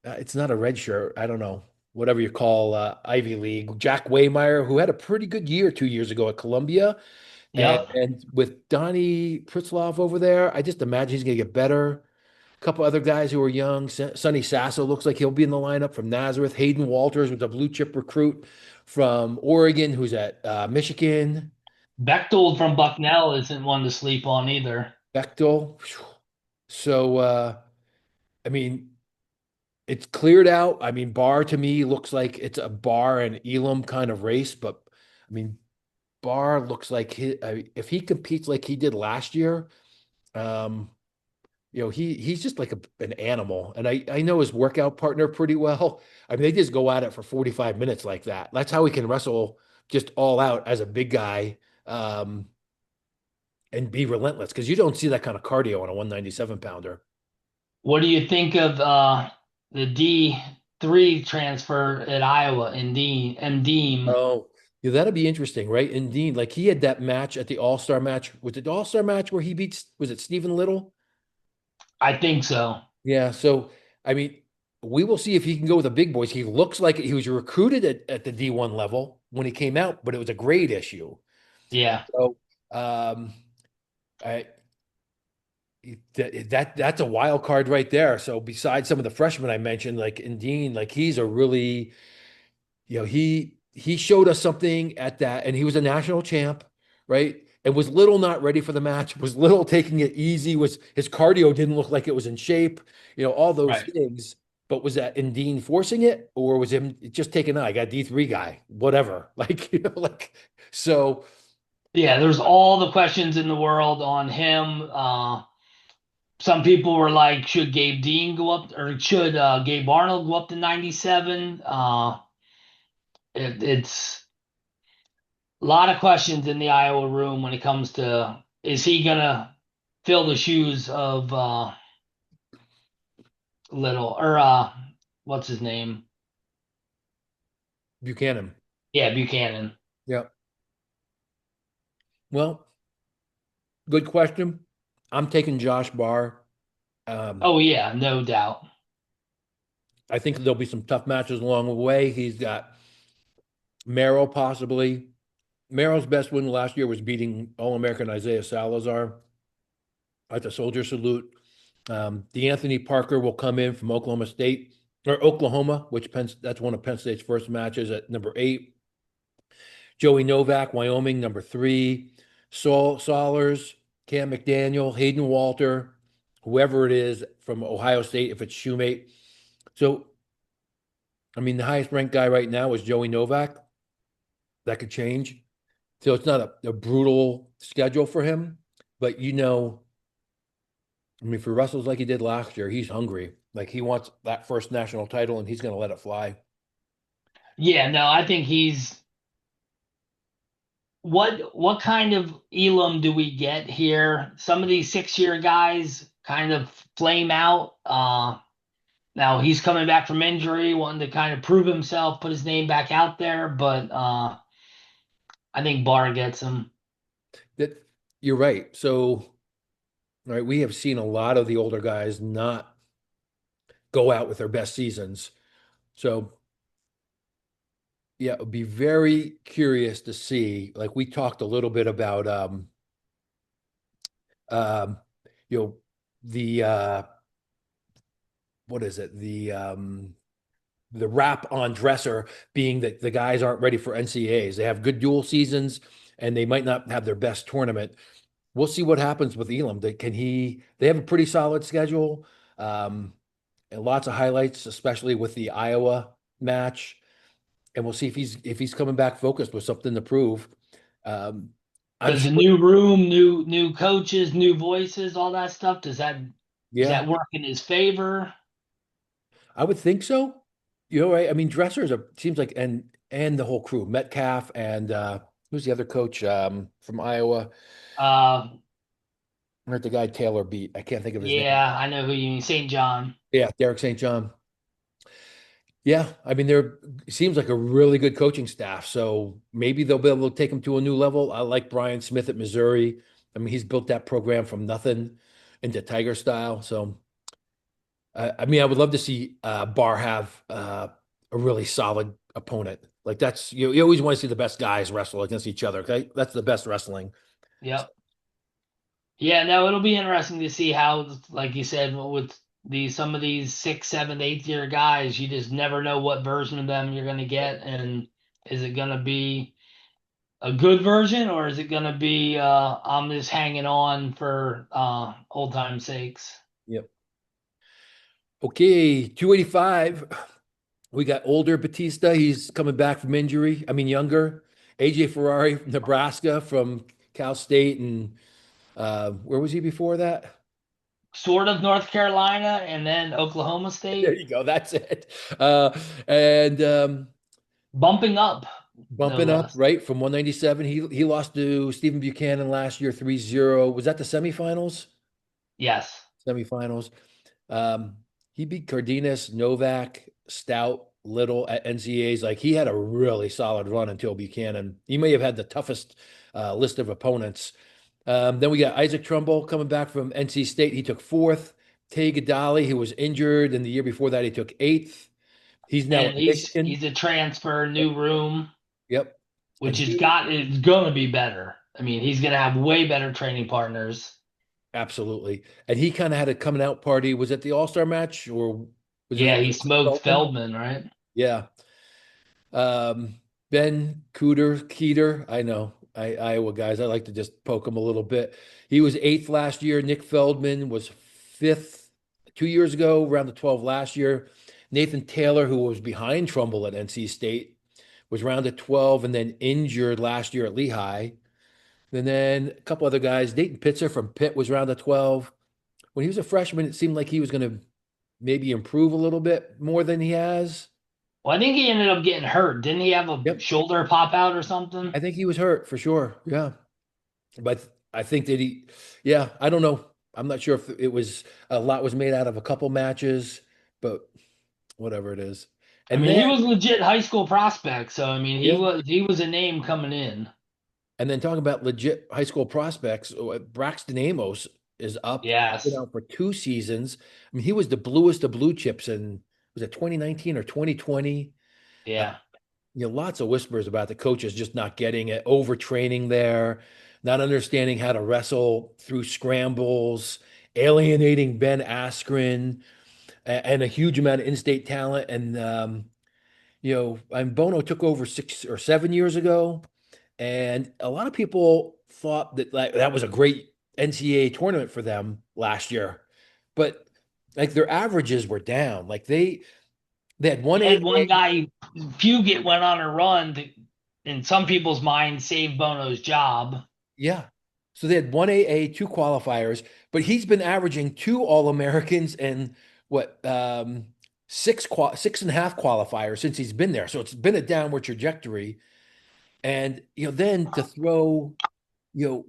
it's not a red shirt. I don't know. Whatever you call Ivy League. Jack Waymeyer, who had a pretty good year 2 years ago at Columbia. Yep. And with Donnie Pritzloff over there, I just imagine he's going to get better. A couple other guys who are young. Sonny Sasso looks like he'll be in the lineup from Nazareth. Hayden Walters was a blue chip recruit from Oregon who's at Michigan. Bechtold from Bucknell isn't one to sleep on either. Bechtel. So, I mean, it's cleared out. I mean, Barr to me looks like it's a Barr and Elam kind of race, but I mean, Barr looks like if he competes like he did last year, um, he's just like an animal. And I know his workout partner pretty well. I mean, they just go at it for 45 minutes like that. That's how he can wrestle just all out as a big guy, and be relentless because you don't see that kind of cardio on a 197 pounder. What do you think of the D3 transfer at Iowa in Deem? Oh, yeah, that'll be interesting, right? And Dean, like he had that match at the All-Star match. Was it the All-Star match where he beats, was it Stephen Little? I think so. Yeah. So, I mean, we will see if he can go with the big boys. He looks like he was recruited at the D1 level when he came out, but it was a grade issue. Yeah. So, um, I, that's a wild card right there. So besides some of the freshmen I mentioned, like Dean, like he's a really, he showed us something at that, and he was a national champ, right? And was Little not ready for the match? Was Little taking it easy? Was his cardio didn't look like it was in shape? All those Right. things. But was that Dean forcing it, or was him just taking? I got D3 guy, whatever. Like like so. Yeah, there's all the questions in the world on him. Some people were like, should Gabe Dean go up or should Gabe Arnold go up to 97? It's a lot of questions in the Iowa room when it comes to is he gonna fill the shoes of Little or what's his name? Buchanan. Yeah, Buchanan. Yeah. Well, good question. I'm taking Josh Barr. Um, Oh yeah, no doubt. I think there'll be some tough matches along the way. He's got Merrill possibly. Merrill's best win last year was beating All-American Isaiah Salazar at the Soldier Salute. DeAnthony Parker will come in from Oklahoma State or Oklahoma, which that's one of Penn State's first matches at number 8. Joey Novak, Wyoming, number 3. Saul Saulers, Cam McDaniel, Hayden Walter, whoever it is from Ohio State, if it's Shoemate. So, I mean, the highest ranked guy right now is Joey Novak. That could change. So it's not a brutal schedule for him, but I mean, if he wrestles like he did last year, he's hungry. Like he wants that first national title and he's going to let it fly. Yeah, no, I think he's what kind of Elam do we get here? Some of these 6-year guys kind of flame out. Now he's coming back from injury, wanting to kind of prove himself, put his name back out there, but I think Barr gets him. That you're right. So, right, we have seen a lot of the older guys not go out with their best seasons. So, yeah, it would be very curious to see. Like we talked a little bit about um you know the what is it? The rap on Dresser being that the guys aren't ready for NCAAs. They have good dual seasons and they might not have their best tournament. We'll see what happens with Elam. They have a pretty solid schedule. Um, and lots of highlights, especially with the Iowa match. And we'll see if he's coming back focused with something to prove. Um, I'm Does the sure, new room, new coaches, new voices, all that stuff, does yeah, that work in his favor? I would think so. Right? I mean, Dresser seems like and the whole crew, Metcalf and who's the other coach from Iowa? Uh Or the guy Taylor beat. I can't think of his name. yeah, I know who you mean, St. John. Yeah, Derek St. John. Yeah, I mean, it seems like a really good coaching staff. So maybe they'll be able to take him to a new level. I like Brian Smith at Missouri. I mean, he's built that program from nothing into Tiger style. So, I mean, I would love to see Barr have a really solid opponent. Like that's you always want to see the best guys wrestle against each other. Okay, that's the best wrestling. Yep. Yeah, no, it'll be interesting to see how, like you said, with some of these 6, 7, 8-year guys, you just never know what version of them you're gonna get, and is it gonna be a good version or is it gonna be I'm just hanging on for old time's sakes? Yep. Okay, 285. We got older Batista. He's coming back from injury. I mean, younger. AJ Ferrari from Nebraska, from Cal State, and where was he before that? Sort of North Carolina and then Oklahoma There State. you go. That's it. And Bumping up, no bumping up less. right from 197. He lost to Stephen Buchanan last year 3-0. Was that the semifinals? Yes. Semifinals. Um, he beat Cardenas, Novak, Stout, Little at NCAAs. Like he had a really solid run until Buchanan. He may have had the toughest list of opponents. Then we got Isaac Trumbull coming back from NC State. He took fourth. Tay Gadali, who was injured, and the year before that, he took eighth. He's now And at Michigan. he's a transfer, new room, Yep. And which he is gonna be better. I mean, he's gonna have way better training partners. absolutely. And he kind of had a coming out party. Was it the All-Star match or was it Yeah, he against smoked Feldman? Feldman, right? Yeah. Ben Keeter. I know. Iowa guys. I like to just poke him a little bit. He was eighth last year. Nick Feldman was fifth 2 years ago, round of 12 last year. Nathan Taylor, who was behind Trumbull at NC State, was round of 12 and then injured last year at Lehigh. And then a couple other guys. Dayton Pitzer from Pitt was round of 12. When he was a freshman, it seemed like he was going to maybe improve a little bit more than he has. Well, I think he ended up getting hurt. Didn't he have a Yep. shoulder pop out or something? I think he was hurt for sure. Yeah. But I think that yeah, I don't know. I'm not sure if it was a lot was made out of a couple matches, but whatever it is. I And mean, then, he was legit high school prospect, so I mean, yeah. he was a name coming in. And then talking about legit high school prospects, Braxton Amos is up. Been Yes. out for 2 seasons. I mean, he was the bluest of blue chips in, was it 2019 or 2020? Uh, Yeah. lots of whispers about the coaches just not getting it, overtraining there, not understanding how to wrestle through scrambles, alienating Ben Askren, and a huge amount of in-state talent. And and Bono took over 6 or 7 years ago, and a lot of people thought that like that was a great NCAA tournament for them last year, but like their averages were down. Like they had one He had AA. one guy, Fugit, went on a run to, in some people's minds, save Bono's job. Yeah. So they had one AA, two qualifiers, but he's been averaging two All-Americans and what, six and a half qualifiers since he's been there. So it's been a downward trajectory. And then to throw, you know,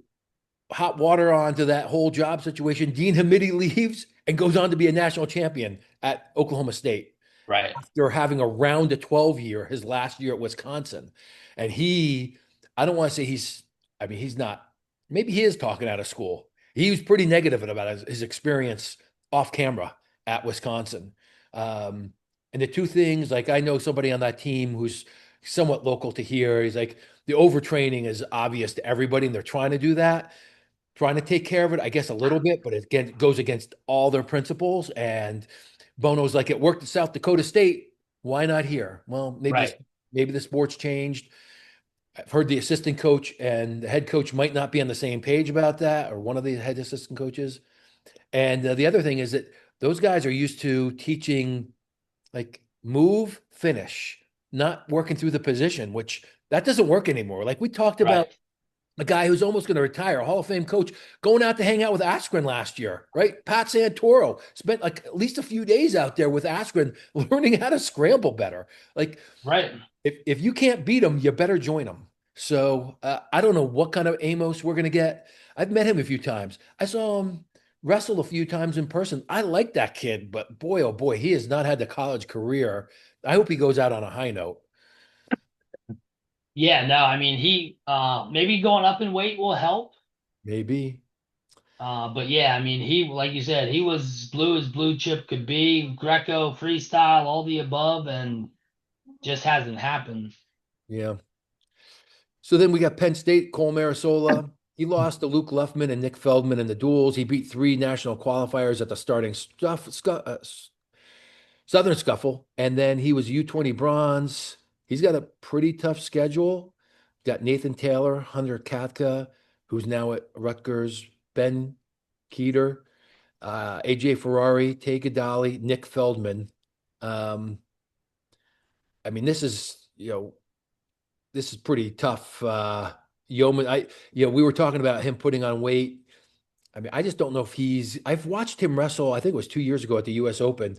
hot water onto that whole job situation, Dean Hamidi leaves and goes on to be a national champion at Oklahoma State Right. after having a round of 12 year, his last year at Wisconsin. And I don't want to say I mean, he's not, maybe he is talking out of school. He was pretty negative about his experience off camera at Wisconsin. And the two things, like I know somebody on that team who's somewhat local to here. He's like, the overtraining is obvious to everybody, and they're trying to do that, trying to take care of it, I guess, a little bit, but it goes against all their principles. And Bono's like, it worked at South Dakota State. Why not here? Well, Right. maybe the sport's changed. I've heard the assistant coach and the head coach might not be on the same page about that, or one of the head assistant coaches. And the other thing is that those guys are used to teaching like move, finish, not working through the position, which that doesn't work anymore. Like we talked about Right. a guy who's almost going to retire, a Hall of Fame coach, going out to hang out with Askren last year, right? Pat Santoro spent like at least a few days out there with Askren learning how to scramble better. Like Right. if you can't beat him, you better join him. So I don't know what kind of Amos we're going to get. I've met him a few times. I saw him wrestle a few times in person. I like that kid, but boy, oh boy, he has not had the college career. I hope he goes out on a high note. Yeah, no, I mean he maybe going up in weight will help. Maybe. But yeah, I mean he like you said, he was blue as blue chip could be, Greco, freestyle, all the above, and just hasn't happened. Yeah. So then we got Penn State, Cole Marasola. He lost to Luke Luffman and Nick Feldman in the duels. He beat three national qualifiers at the Southern Scuffle. And then he was U20 bronze. He's got a pretty tough schedule. Got Nathan Taylor, Hunter Katka, who's now at Rutgers, Ben Keeter, AJ Ferrari, Tay Gadali, Nick Feldman. Um, I mean, this is pretty tough. Yeoman, we were talking about him putting on weight. I mean, I just don't know if I've watched him wrestle, I think it was 2 years ago at the US Open,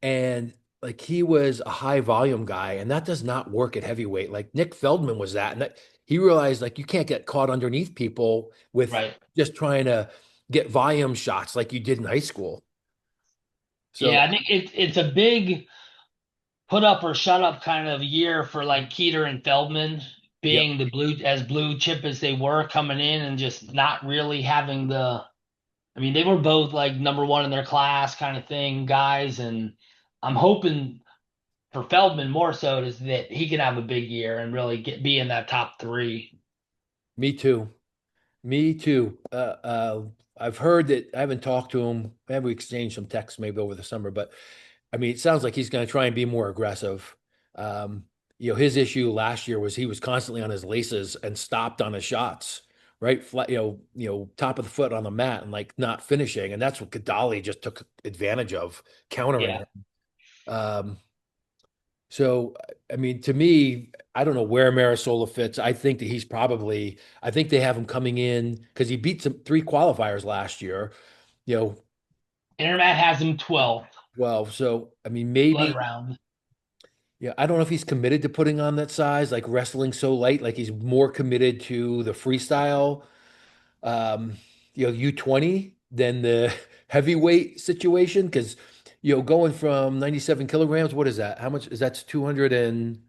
and like he was a high volume guy, and that does not work at heavyweight. Like Nick Feldman was that, and that he realized like you can't get caught underneath people with Right. just trying to get volume shots like you did in high school. Yeah, So I think it's a big put up or shut up kind of year for like Keeter and Feldman yep. being the blue chip as they were coming in and just not really having the I mean, they were both like number one in their class kind of thing, guys, and I'm hoping for Feldman more so is that he can have a big year and really be in that top three. Me too. Me too. I've heard that I haven't talked to him. Maybe we exchanged some texts maybe over the summer, but I mean, it sounds like he's going to try and be more aggressive. Um, his issue last year was he was constantly on his laces and stopped on his shots, right? Flat, top of the foot on the mat and like not finishing, and that's what Kadali just took advantage of, countering Yeah. him. Um, so, I mean, to me, I don't know where Marisola fits. I think that I think they have him coming in because he beat some three qualifiers last year, you know, Intermat has him 12th, 12. So, I mean, blood maybe, round. yeah, I don't know if he's committed to putting on that size, like wrestling so light, like he's more committed to the freestyle, um, U20 than the heavyweight situation. Because, going from 97 kilograms, what is that? How much is that's 200 and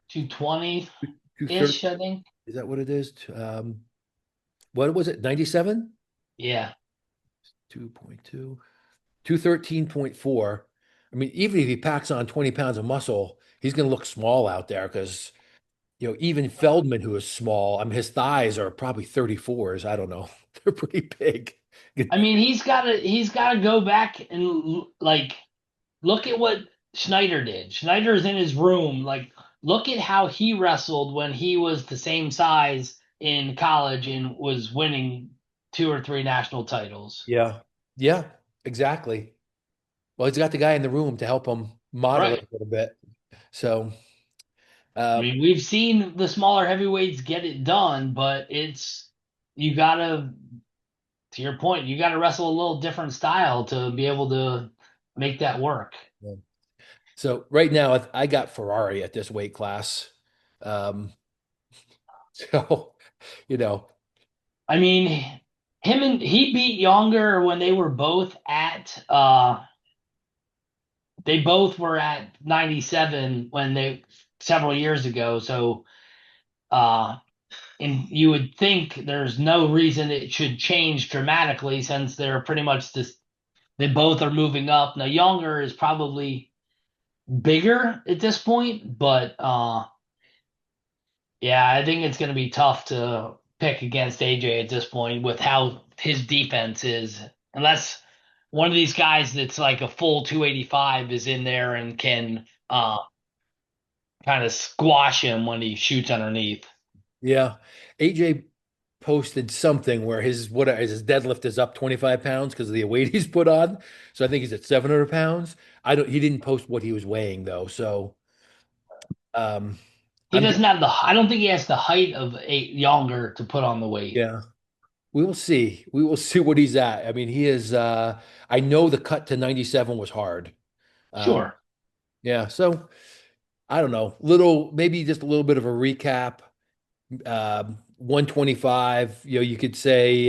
220 230? ish, I think. Is that what it is? What was it? 97? Yeah. 2.2, 213.4. I mean, even if he packs on 20 pounds of muscle, he's going to look small out there because, even Feldman, who is small, I mean, his thighs are probably 34s. I don't know. They're pretty big. I mean, he's gotta go back and like look at what Schneider did. Schneider's in his room. Like, look at how he wrestled when he was the same size in college and was winning two or three national titles. Yeah. Yeah, exactly. Well, he's got the guy in the room to help him model it Right. a little bit. So, I um, mean, we've seen the smaller heavyweights get it done, but you gotta, to your point, you gotta wrestle a little different style to be able to make that work. yeah. So right now I got Ferrari at this weight class. Um, so, you know, I mean, he beat Younger when they both were at 97 when they several years ago. So uh and you would think there's no reason it should change dramatically since they're pretty much this they both are moving up. Now Younger is probably bigger at this point, but yeah, I think it's going to be tough to pick against AJ at this point with how his defense is, unless one of these guys that's like a full 285 is in there and can kind of squash him when he shoots underneath. yeah, AJ posted something where his deadlift is up 25 pounds because of the weight he's put on. So I think he's at 700 pounds. He didn't post what he was weighing though. So um He I'm doesn't have I don't think he has the height of a Younger to put on the weight. yeah, we will see. We will see what he's at. I mean, he is I know the cut to 97 was hard. Um Sure. yeah, so I don't know. Maybe just a little bit of a recap. 125, you could say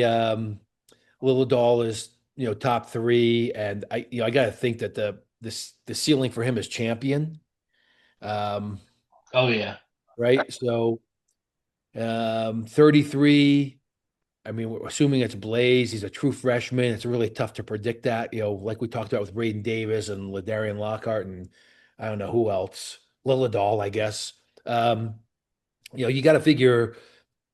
Lilladall is, top three, and I got to think that the ceiling for him is champion. Um, Oh yeah. right. So 33. I mean, we're assuming it's Blaze. He's a true freshman. It's really tough to predict that. Like we talked about with Braden Davis and Ladarian Lockhart, and I don't know who else. Lilladall, I guess. You got to figure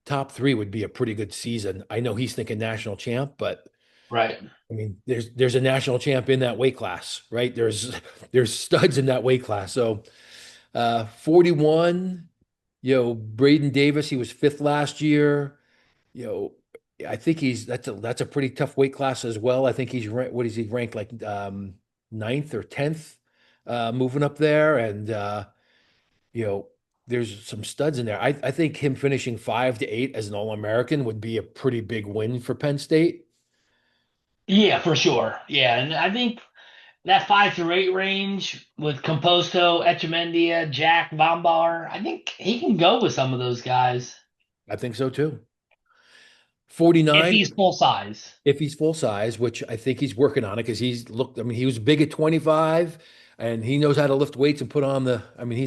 top three would be a pretty good season. I know he's thinking national champ, but Right. I mean, there's a national champ in that weight class, right? There's studs in that weight class. So 41, Braden Davis, he was fifth last year. You know, I think that's a pretty tough weight class as well. I think he's ranked, what is he ranked like ninth or 10th moving up there. And you know, there's some studs in there. I think him finishing 5 to 8 as an All-American would be a pretty big win for Penn State. Yeah, for sure. Yeah, and I think that 5 through 8 range with Composto, Echemendia, Jack, Vombar, I think he can go with some of those guys I think so too. if 49, he's full size. if he's full size, which I think he's working on it because he's looked, I mean, he was big at 25 and he knows how to lift weights and put on the, I mean,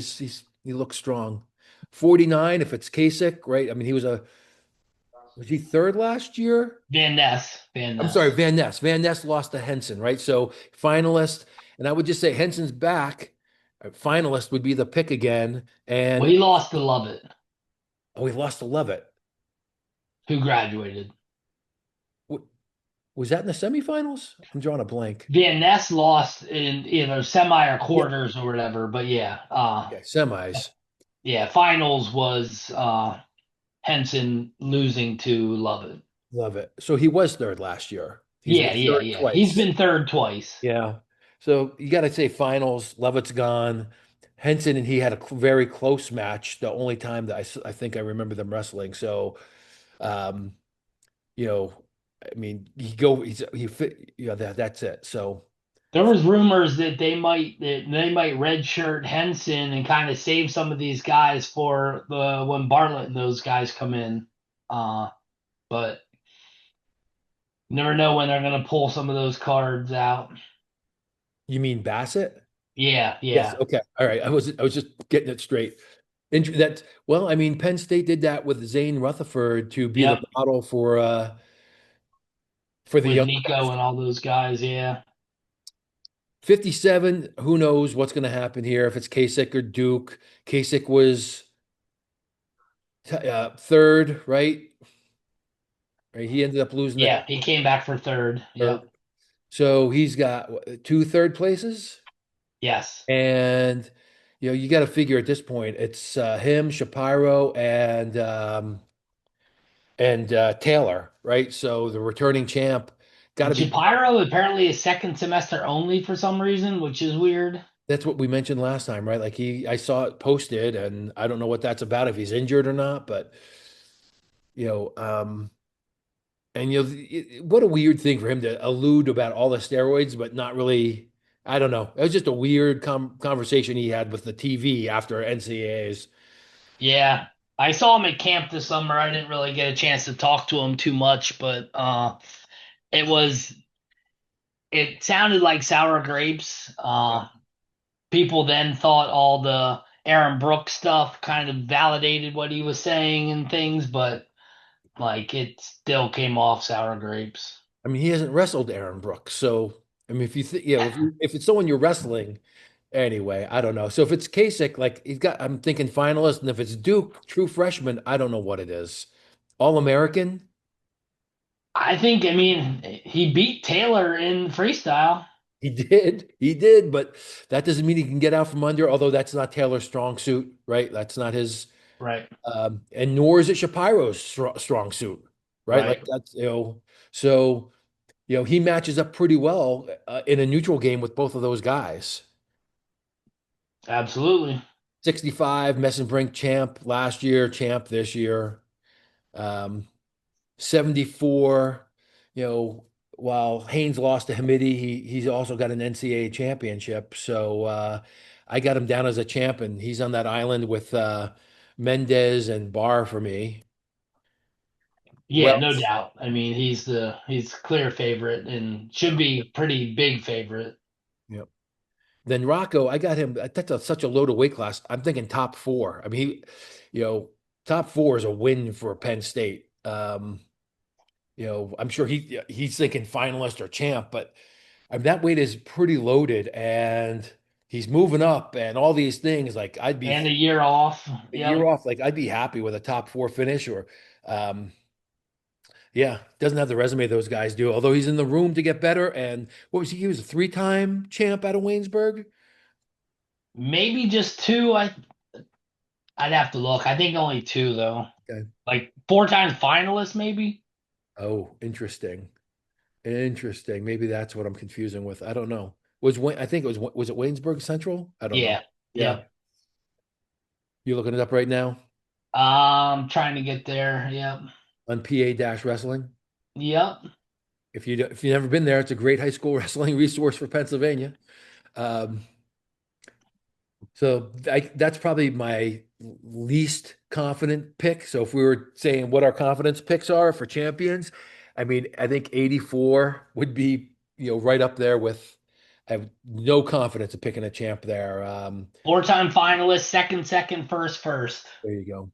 he looks strong. 49, if it's Kasich, right? I mean, was he third last year? Van Ness, Van I'm sorry, Ness. Van Ness. Van Ness lost to Henson, right? So finalist, and I would just say Henson's back. Finalist would be the pick again. Well, And he lost to Lovett, oh, we lost to Levitt. who graduated. W- Was that in the semifinals? I'm drawing a blank. Van Ness lost in either semi or Yeah. quarters or whatever, but yeah, Okay, semis. yeah, finals was Henson losing to Lovett. Love it. So he was third last year. He's been Yeah, yeah, third yeah. He's twice. been third twice. Yeah. So you got to say finals. Levitt's gone. Henson and he had a very close match. The only time that I think I remember them wrestling. So, um, you know, I mean, he fit. You know that's it. So There was rumors that they might redshirt Henson and kind of save some of these guys for the when Bartlett and those guys come in. But you never know when they're gonna pull some of those cards out. you mean Bassett? Yeah, Yes. yeah, Okay. All right. I was just getting it straight. That well, I mean, Penn State did that with Zane Rutherford to be the yep. model for the With young Nico guys. and all those guys, yeah. 57, who knows what's going to happen here if it's Kasich or Duke. Kasich was third, right? Right. He ended up losing the Yeah, he came back for third. third. Yep. So he's got two third places. Yes. And, you got to figure at this point, it's him, Shapiro, and Taylor, right? So the returning champ got And to be. Shapiro apparently is second semester only for some reason, which is weird. That's what we mentioned last time, right? Like I saw it posted, and I don't know what that's about, if he's injured or not, but you know, um, and what a weird thing for him to allude about all the steroids, but not really. I don't know. It was just a weird conversation he had with the TV after NCAAs. Yeah. I saw him at camp this summer. I didn't really get a chance to talk to him too much, but it was it sounded like sour grapes. Yeah. People then thought all the Aaron Brooks stuff kind of validated what he was saying and things, but like it still came off sour grapes. I mean, he hasn't wrestled Aaron Brooks, so I mean, if you think, if it's someone you're wrestling anyway, I don't know. So if it's Kasich, like I'm thinking finalist, and if it's Duke, true freshman, I don't know what it is. All American. I mean, he beat Taylor in freestyle. He did, but that doesn't mean he can get out from under. Although that's not Taylor's strong suit, right? That's not his, Right, and nor is it Shapiro's strong suit, right? Like right. that's so he matches up pretty well in a neutral game with both of those guys. Absolutely. 65 Messenbrink champ last year, champ this year. Um, 74, while Haynes lost to Hamidi, he's also got an NCAA championship. So I got him down as a champ, and he's on that island with Mendez and Barr for me. Yeah, Well, no doubt. I mean, he's clear favorite and should be pretty big favorite. yeah. Then Rocco, I got him. That's such a load of weight class. I'm thinking top four. I mean, top four is a win for Penn State. I'm sure he's thinking finalist or champ, but that weight is pretty loaded, and he's moving up, and all these things. Like I'd be And a year off. a year Yep. off. Like I'd be happy with a top four finish, or um, yeah, doesn't have the resume those guys do. Although he's in the room to get better. And what was he? He was a three-time champ out of Waynesburg. Maybe just two. I'd have to look. I think only two though. Okay. Like 4 times finalist, maybe. Oh, interesting. Interesting. Maybe that's what I'm confusing with. I don't know. Was Wayne? I think it was it Waynesburg Central? I don't know. Yeah. Yeah. Yep. You're looking it up right now Trying to get there. Yep. on PA-Wrestling. Yep. If you've never been there, it's a great high school wrestling resource for Pennsylvania. Um, that's probably my least confident pick. So if we were saying what our confidence picks are for champions, I mean, I think 84 would be, right up there with. I have no confidence in picking a champ there. 4-time finalist, second, first, first. There you go.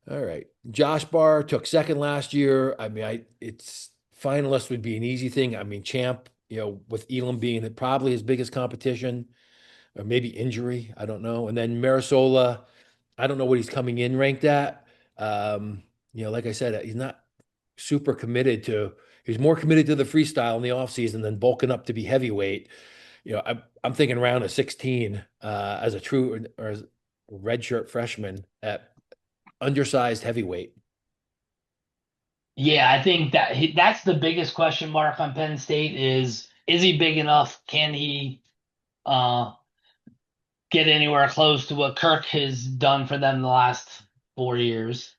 All right. Josh Barr took second last year. I mean, it's finalist would be an easy thing. I mean, champ, with Elam being probably his biggest competition, or maybe injury. I don't know. And then Marisola, I don't know what he's coming in ranked at. Like I said, he's not super committed to, he's more committed to the freestyle in the offseason than bulking up to be heavyweight. I'm thinking round of 16 as a true or as a redshirt freshman at undersized heavyweight. Yeah, I think that's the biggest question mark on Penn State is he big enough? Can he uh get anywhere close to what Kirk has done for them the last 4 years?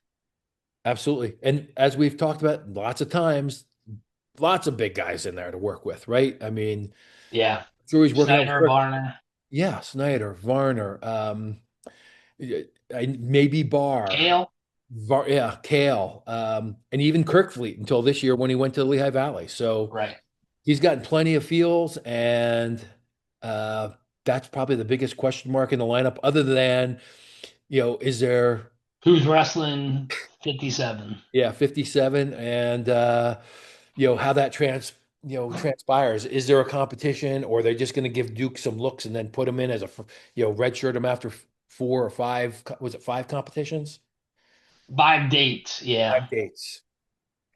Absolutely. And as we've talked about lots of times, lots of big guys in there to work with, right? I mean, Yeah. sure he's working out with Snyder, Kirk. Varner, Yeah, Snyder, Varner, maybe Barr, Kale. Yeah, Kale, and even Kirkfleet until this year when he went to Lehigh Valley. So Right. he's gotten plenty of feels, and uh, that's probably the biggest question mark in the lineup. Other than, is there, Who's wrestling 57? yeah, 57, and how that transpires. Is there a competition, or are they just going to give Duke some looks and then put him in as redshirt him after 4 or 5? Was it 5 competitions? 5 dates. Yeah. 5 dates.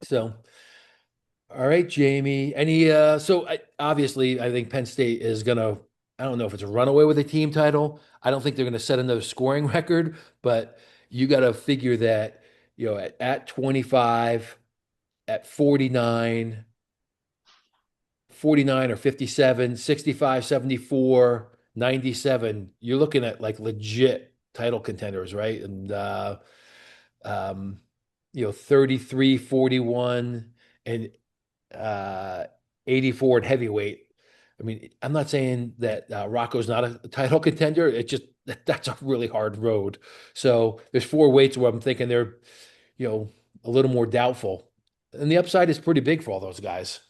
So, all right, Jamie. Obviously, I think Penn State is gonna. I don't know if it's a runaway with a team title. I don't think they're gonna set another scoring record, but you got to figure that at 25, at 49 or 57, 65, 74, 97, you're looking at like legit title contenders, right? And um, 33, 41, and uh 84 at heavyweight. I mean, I'm not saying that Rocco's not a title contender. It's just that's a really hard road. So there's 4 weights where I'm thinking they're, a little more doubtful. And the upside is pretty big for all those guys.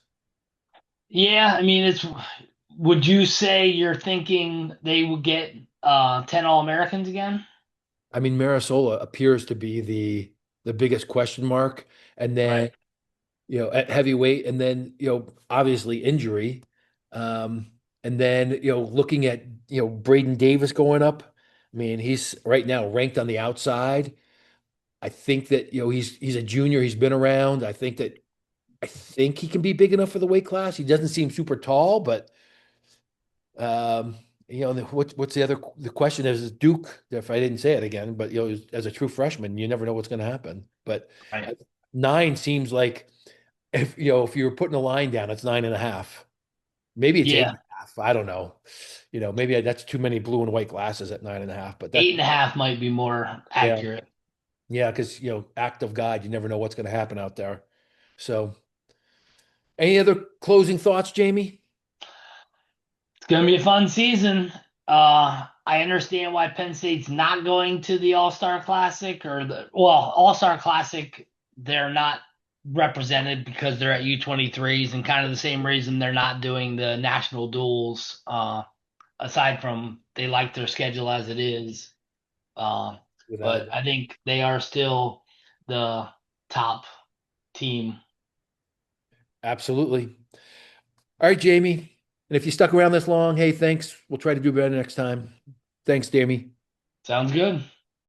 Yeah, I mean would you say you're thinking they would get 10 All-Americans again? I mean, Marisola appears to be the biggest question mark. And then, Right. at heavyweight, and then, obviously injury. Um, and then, looking at, Braden Davis going up. I mean, he's right now ranked on the outside. I think that, he's a junior, he's been around. I think he can be big enough for the weight class. He doesn't seem super tall, but um, what's the question is Duke, if I didn't say it again, but as a true freshman, you never know what's going to happen. But Right. 9 seems like if you were putting a line down, it's 9.5. Maybe it's eight Yeah. and a half. I don't know. Maybe that's too many blue and white glasses at 9.5, but Eight and a half might be more yeah, accurate. yeah, because act of God, you never know what's going to happen out there. So, any other closing thoughts, Jamie? It's gonna be a fun season. I understand why Penn State's not going to the All-Star Classic or All-Star Classic. They're not represented because they're at U23s, and kind of the same reason they're not doing the national duels. Aside from they like their schedule as it is. Uh, Without a but doubt. I think they are still the top team. Absolutely. All right, Jamie. And if you stuck around this long, hey, thanks. We'll try to do better next time. Thanks, Jamie. Sounds good.